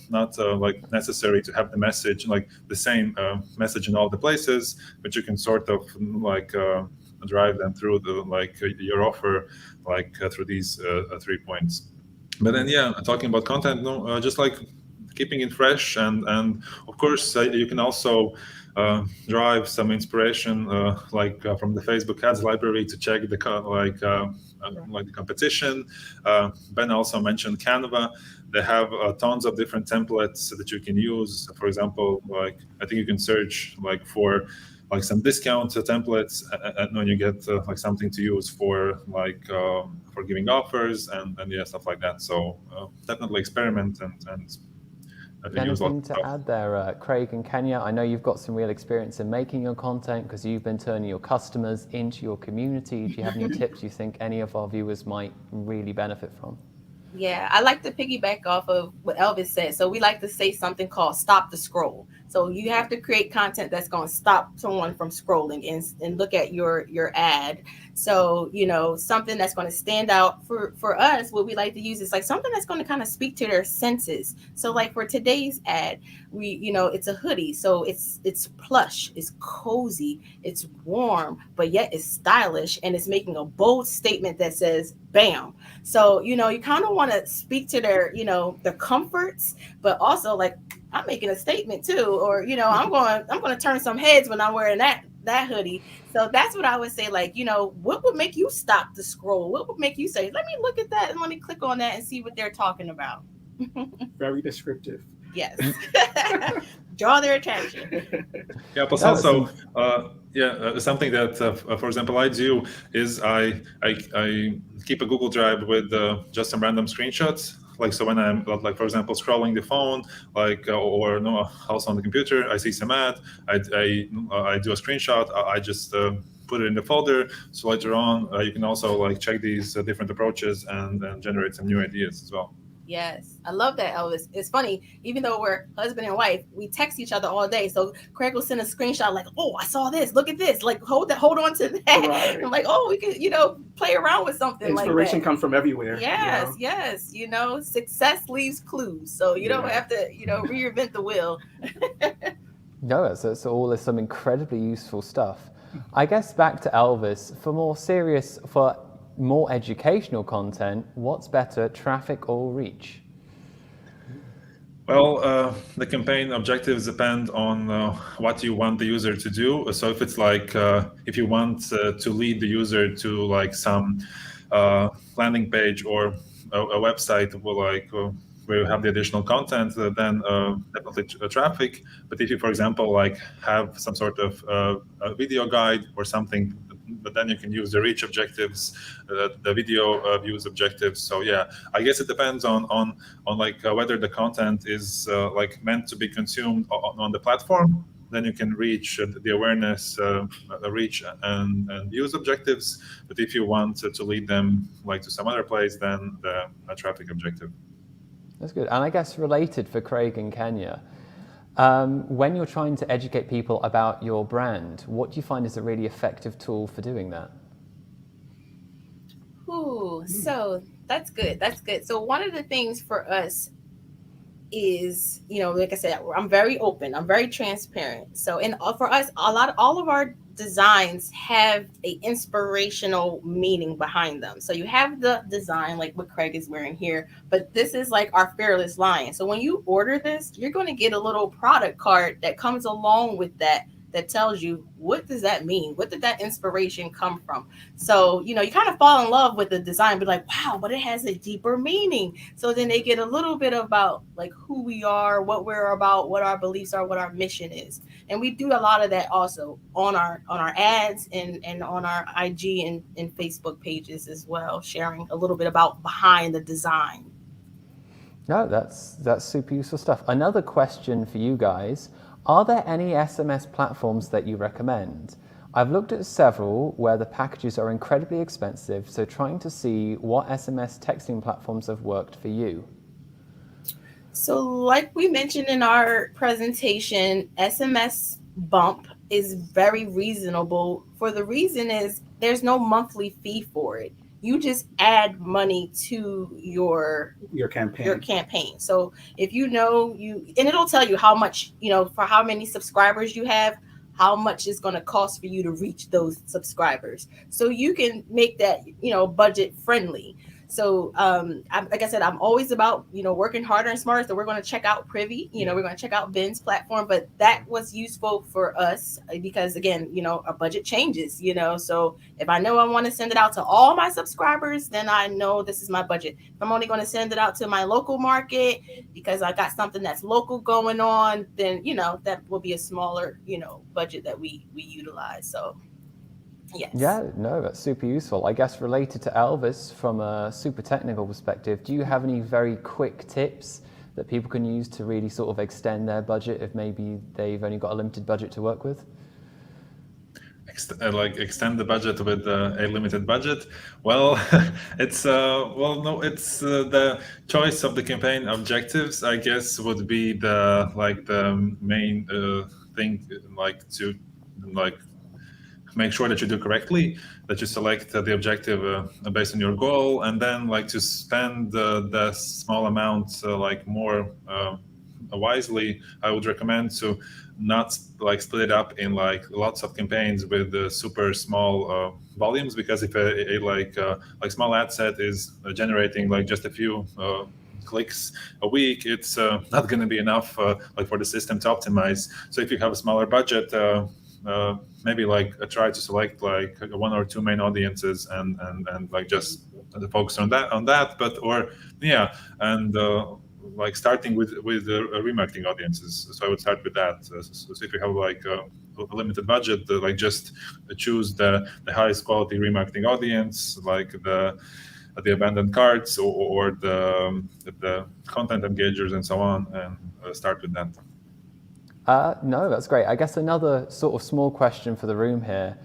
not like necessary to have the message, like the same message in all the places, but you can sort of like drive them through the your offer through these 3 points. But then talking about content, no, just like keeping it fresh, and of course you can also drive some inspiration from the Facebook ads library to check the the competition. Ben also mentioned Canva. They have tons of different templates that you can use. For example, like I think you can search like for like some discount templates, and when you get like something to use for for giving offers and stuff like that. So definitely experiment and Anything to add there, Craig and Kenya? I know you've got some real experience in making your content because you've been turning your customers into your community. Do you have any tips you think any of our viewers might really benefit from? Yeah, I like to piggyback off of what Elvis said. So we like to say something called stop the scroll. So you have to create content that's going to stop someone from scrolling and look at your ad. So, you know, something that's going to stand out for us, what we like to use is like something that's going to kind of speak to their senses. So like for today's ad, it's a hoodie. So it's plush, it's cozy, it's warm, but yet it's stylish, and it's making a bold statement that says bam. So, you kind of want to speak to their, their comforts, but also like I'm making a statement too, or, I'm going to turn some heads when I'm wearing that hoodie. So that's what I would say. Like, what would make you stop the scroll? What would make you say, let me look at that and let me click on that and see what they're talking about? Very descriptive. Yes. Draw their attention. Yeah, plus also, something that, for example, I do is I keep a Google Drive with just some random screenshots. Like, so when I'm like, for example, scrolling the phone, or no, also on the computer, I see some ad, I do a screenshot, I just put it in the folder. So later on, you can also like check these different approaches and generate some new ideas as well. Yes, I love that, Elvis. It's funny, even though we're husband and wife, we text each other all day. So Craig will send a screenshot like, "Oh, I saw this. Look at this. Like, hold on to that." Right. I'm like, "Oh, we could, play around with something." Inspiration like that. comes from everywhere. Yes, yes. Success leaves clues, so you don't have to, reinvent the wheel. No, it's all some incredibly useful stuff. I guess back to Elvis for more educational content, what's better, traffic or reach? Well, the campaign objectives depend on what you want the user to do. So if it's like, if you want to lead the user to like some landing page or a website where you have the additional content, then definitely traffic. But if you, for example, like have some sort of a video guide or something, but then you can use the reach objectives, the video views objectives. So yeah, I guess it depends on whether the content is like meant to be consumed on the platform. Then you can reach the awareness, reach and views objectives. But if you want to lead them like to some other place, then the traffic objective. That's good. And I guess related for Craig and Kenya, when you're trying to educate people about your brand, what do you find is a really effective tool for doing that? Ooh, so that's good. That's good. So one of the things for us is, like I said, I'm very open. I'm very transparent. So, and for us, all of our designs have a inspirational meaning behind them. So you have the design like what Craig is wearing here, but this is like our fearless lion. So when you order this, you're going to get a little product card that comes along with that tells you what does that mean? What did that inspiration come from? So, you kind of fall in love with the design, but like, wow, but it has a deeper meaning. So then they get a little bit about like who we are, what we're about, what our beliefs are, what our mission is. And we do a lot of that also on our ads and on our IG and Facebook pages as well, sharing a little bit about behind the design. No, that's super useful stuff. Another question for you guys. Are there any SMS platforms that you recommend? I've looked at several where the packages are incredibly expensive, so trying to see what SMS texting platforms have worked for you. So like we mentioned in our presentation, SMS Bump is very reasonable. For the reason is there's no monthly fee for it. You just add money to your campaign. So if and it'll tell you how much, for how many subscribers you have, how much it's going to cost for you to reach those subscribers. So you can make that, budget friendly. So, like I said, I'm always about, working harder and smarter. So we're going to check out Privy, we're going to check out Ben's platform, but that was useful for us because again, our budget changes, so if I know I want to send it out to all my subscribers, then I know this is my budget. If I'm only going to send it out to my local market because I got something that's local going on, then, that will be a smaller, budget that we utilize. So. Yes. Yeah, no, that's super useful. I guess related to Elvis from a super technical perspective, do you have any very quick tips that people can use to really sort of extend their budget if maybe they've only got a limited budget to work with? Extend the budget with a limited budget. Well, it's the choice of the campaign objectives, I guess, would be the main thing, to make sure that you do correctly, that you select the objective based on your goal, and then to spend the small amount more wisely. I would recommend to not split it up in lots of campaigns with super small volumes, because if a small ad set is generating just a few clicks a week, it's not going to be enough for the system to optimize. So if you have a smaller budget, maybe try to select one or two main audiences and just focus on that, starting with remarketing audiences. So I would start with that. So if you have a limited budget, just choose the highest quality remarketing audience, the abandoned carts or the content engagers and so on, and start with that. No, that's great. I guess another sort of small question for the room here.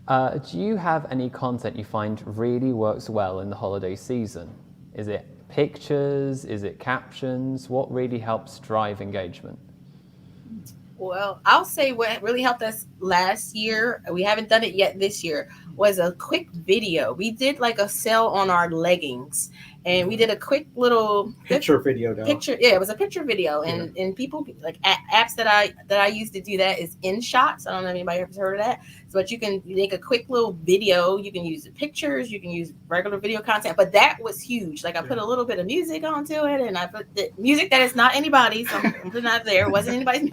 Do you have any content you find really works well in the holiday season? Is it pictures? Is it captions? What really helps drive engagement? Well, I'll say what really helped us last year, we haven't done it yet this year, was a quick video. We did a sale on our leggings, and we did a quick little picture video. It was a picture video, and people apps that I use to do that is InShots. I don't know if anybody ever heard of that. So, but you can make a quick little video. You can use the pictures. You can use regular video content. But that was huge. I put a little bit of music onto it, and I put the music that is not anybody's. So I'm putting out there. It wasn't anybody's.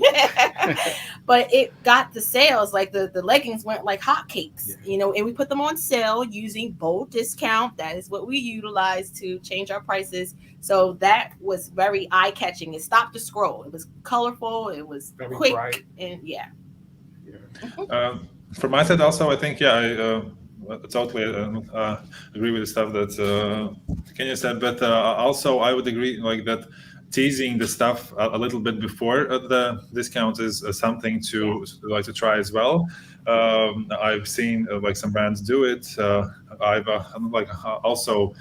But it got the sales. The leggings went like hotcakes. And we put them on sale using bold discount. That is what we utilize to change our prices. So that was very eye-catching. It stopped the scroll. It was colorful. It was very quick, bright. And from my side also, I think I totally agree with the stuff that Kenya said, but also I would agree that teasing the stuff a little bit before the discount is something to try as well. I've seen some brands do it. I've also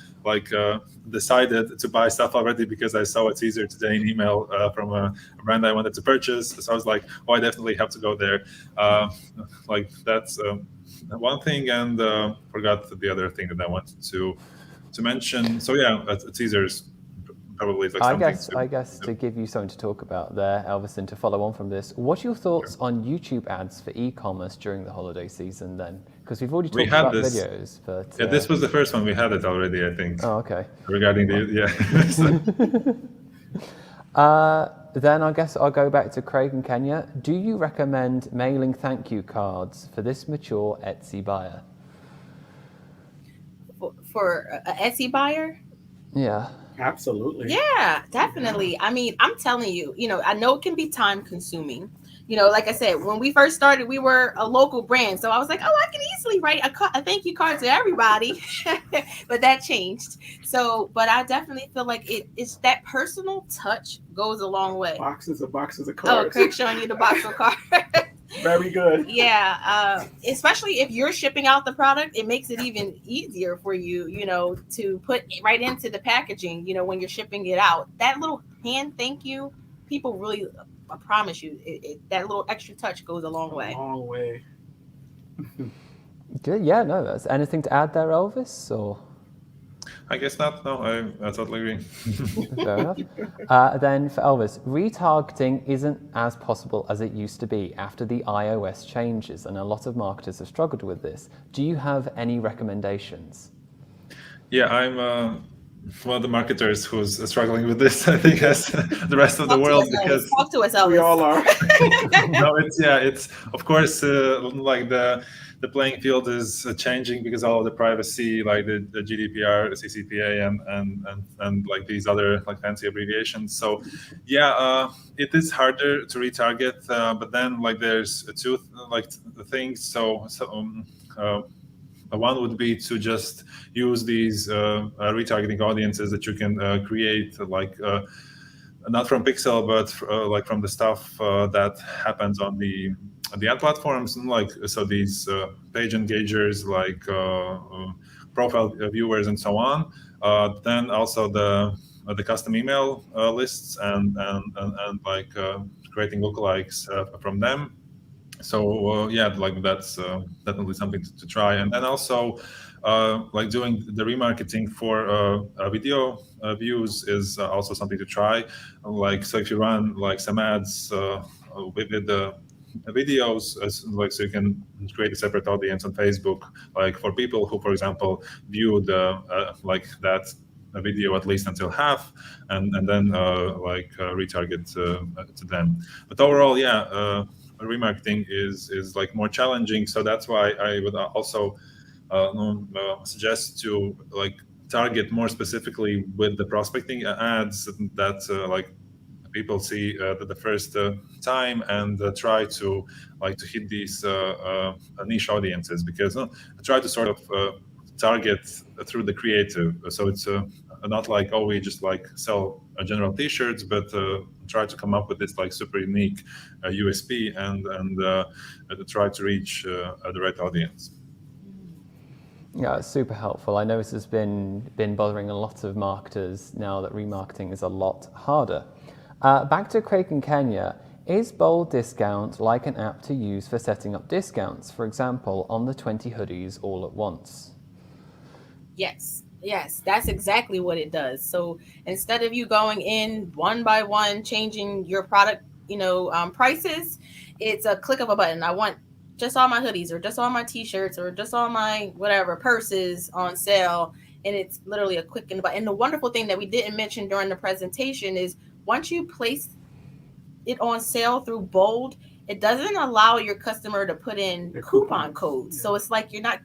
decided to buy stuff already because I saw a teaser today in email from a brand I wanted to purchase. So I was like, oh, I definitely have to go there. That's one thing, and forgot the other thing that I wanted to to mention. So yeah, teasers probably is like something. I guess to give you something to talk about there, Elvis, and to follow on from this, what are your thoughts on YouTube ads for e-commerce during the holiday season then? Because we've already talked about videos, but... Yeah, this was the first one. We had it already, I think. Oh, okay. Regarding Then I guess I'll go back to Craig and Kenya. Do you recommend mailing thank you cards for this mature Etsy buyer? For an Etsy buyer? Yeah. Absolutely. Yeah, definitely. I mean, I'm telling you, I know it can be time consuming. Like I said, when we first started, we were a local brand. So I was like, oh, I can easily write a thank you card to everybody. But that changed. So, but I definitely feel like it's that personal touch goes a long way. Boxes of cards. Oh, Craig showing you the box of cards. Very good. Yeah, especially if you're shipping out the product, it makes it even easier for you, to put right into the packaging, when you're shipping it out. That little hand thank you, people really, I promise you, that little extra touch goes a long way. A long way. Good. Yeah, no, that's anything to add there, Elvis? Or I guess not. No, I totally agree. fair enough. Then for Elvis, retargeting isn't as possible as it used to be after the iOS changes, and a lot of marketers have struggled with this. Do you have any recommendations? Yeah, I'm one of the marketers who's struggling with this, I think, as the rest of the world. Because talk to us, Elvis. We all are. No, it's of course like the playing field is changing because all of the privacy, like the GDPR, CCPA, and like these other like fancy abbreviations. So yeah, it is harder to retarget, but then like there's two things. So one would be to just use these retargeting audiences that you can create, like not from Pixel, but like from the stuff that happens on the ad platforms, like so these page engagers, like profile viewers and so on. Then also the custom email lists and like creating lookalikes from them. So yeah, like that's definitely something to try. And then also like doing the remarketing for video views is also something to try. Like, so if you run like some ads with the videos, like, so you can create a separate audience on Facebook, like for people who, for example, view the like that video at least until half, and then like retarget to them. But overall, yeah, remarketing is like more challenging. So that's why I would also suggest to like target more specifically with the prospecting ads that like people see the first time, and try to like to hit these niche audiences, because try to sort of target through the creative. So it's not like, oh, we just like sell general t-shirts, but try to come up with this like super unique USP and try to reach the right audience. Yeah, it's super helpful. I know this has been bothering a lot of marketers now that remarketing is a lot harder. Back to Craig and Kenya. Is Bold Discount like an app to use for setting up discounts, for example, on the 20 hoodies all at once? Yes, that's exactly what it does. So instead of you going in one by one, changing your product, prices, it's a click of a button. I want just all my hoodies, or just all my t-shirts, or just all my whatever purses on sale. And it's literally a click in the button. And the wonderful thing that we didn't mention during the presentation is once you place it on sale through Bold, it doesn't allow your customer to put in coupon codes. Yeah. So it's like they're not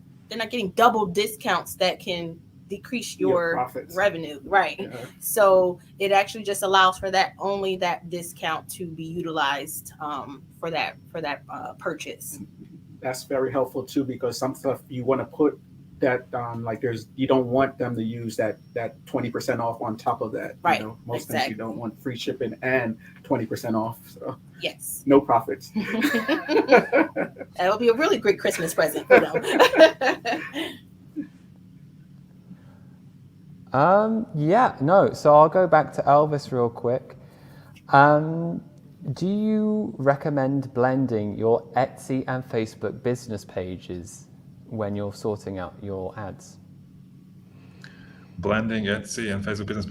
getting double discounts that can decrease your revenue, right? Yeah. So it actually just allows for only that discount to be utilized for that purchase. That's very helpful too, because some stuff you want to put that like you don't want them to use that 20% off on top of that. Right. Most things you don't want free shipping and 20% off. So yes. No profits. That would be a really great Christmas present for them. Yeah, no. So I'll go back to Elvis real quick. Do you recommend blending your Etsy and Facebook business pages when you're sorting out your ads? blending Etsy and Facebook Business.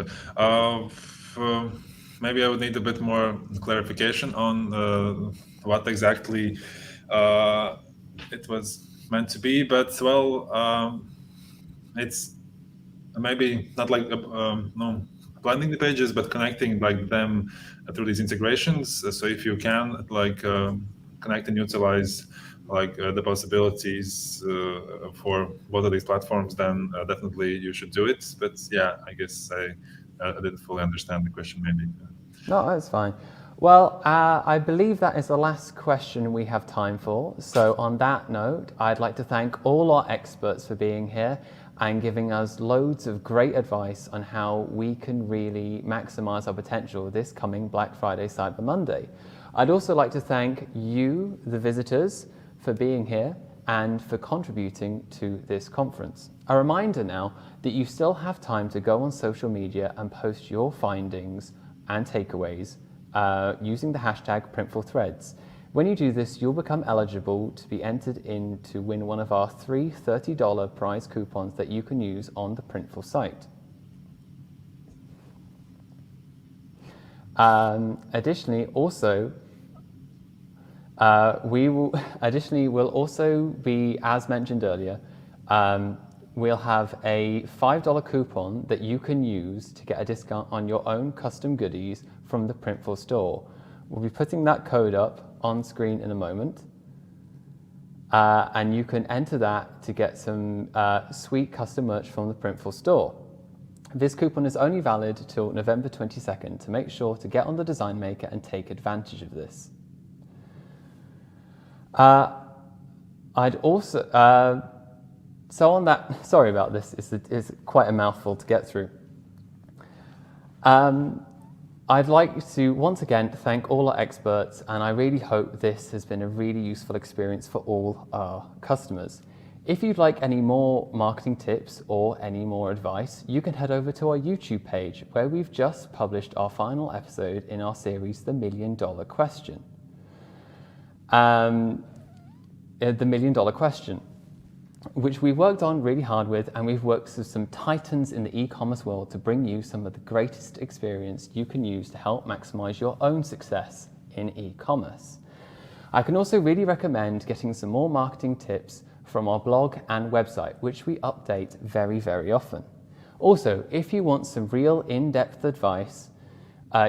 Maybe I would need a bit more clarification on what exactly it was meant to be. But well, it's maybe not like no blending the pages, but connecting like them through these integrations. So if you can like connect and utilize like the possibilities for both of these platforms, then definitely you should do it. But yeah, I guess I didn't fully understand the question maybe. No, that's fine. Well, I believe that is the last question we have time for. So on that note, I'd like to thank all our experts for being here and giving us loads of great advice on how we can really maximize our potential this coming Black Friday, Cyber Monday. I'd also like to thank you, the visitors, for being here and for contributing to this conference. A reminder now that you still have time to go on social media and post your findings and takeaways using the hashtag PrintfulThreads. When you do this, you'll become eligible to be entered in to win one of our 3 $30 prize coupons that you can use on the Printful site. Additionally, we'll also be, as mentioned earlier, we'll have a $5 coupon that you can use to get a discount on your own custom goodies from the Printful store. We'll be putting that code up on screen in a moment. And you can enter that to get some sweet custom merch from the Printful store. This coupon is only valid till November 22nd, to make sure to get on the Design Maker and take advantage of this. I'd also, so on that, sorry about this, it's quite a mouthful to get through. I'd like to once again thank all our experts, and I really hope this has been a really useful experience for all our customers. If you'd like any more marketing tips or any more advice, you can head over to our YouTube page, where we've just published our final episode in our series, The $1 Million Question. The $1 Million Question, which we worked on really hard with, and we've worked with some titans in the e-commerce world to bring you some of the greatest experience you can use to help maximize your own success in e-commerce. I can also really recommend getting some more marketing tips from our blog and website, which we update very, very often. Also, if you want some real in-depth advice,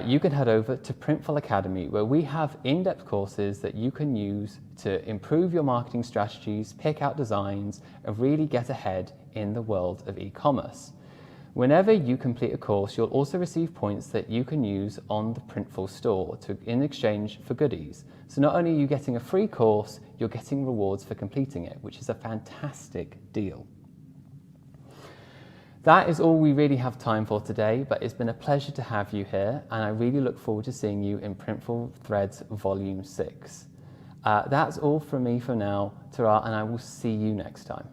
you can head over to Printful Academy, where we have in-depth courses that you can use to improve your marketing strategies, pick out designs, and really get ahead in the world of e-commerce. Whenever you complete a course, you'll also receive points that you can use on the Printful store in exchange for goodies. So not only are you getting a free course, you're getting rewards for completing it, which is a fantastic deal. That is all we really have time for today, but it's been a pleasure to have you here, and I really look forward to seeing you in Printful Threads Volume 6. That's all from me for now, ta-ra, and I will see you next time.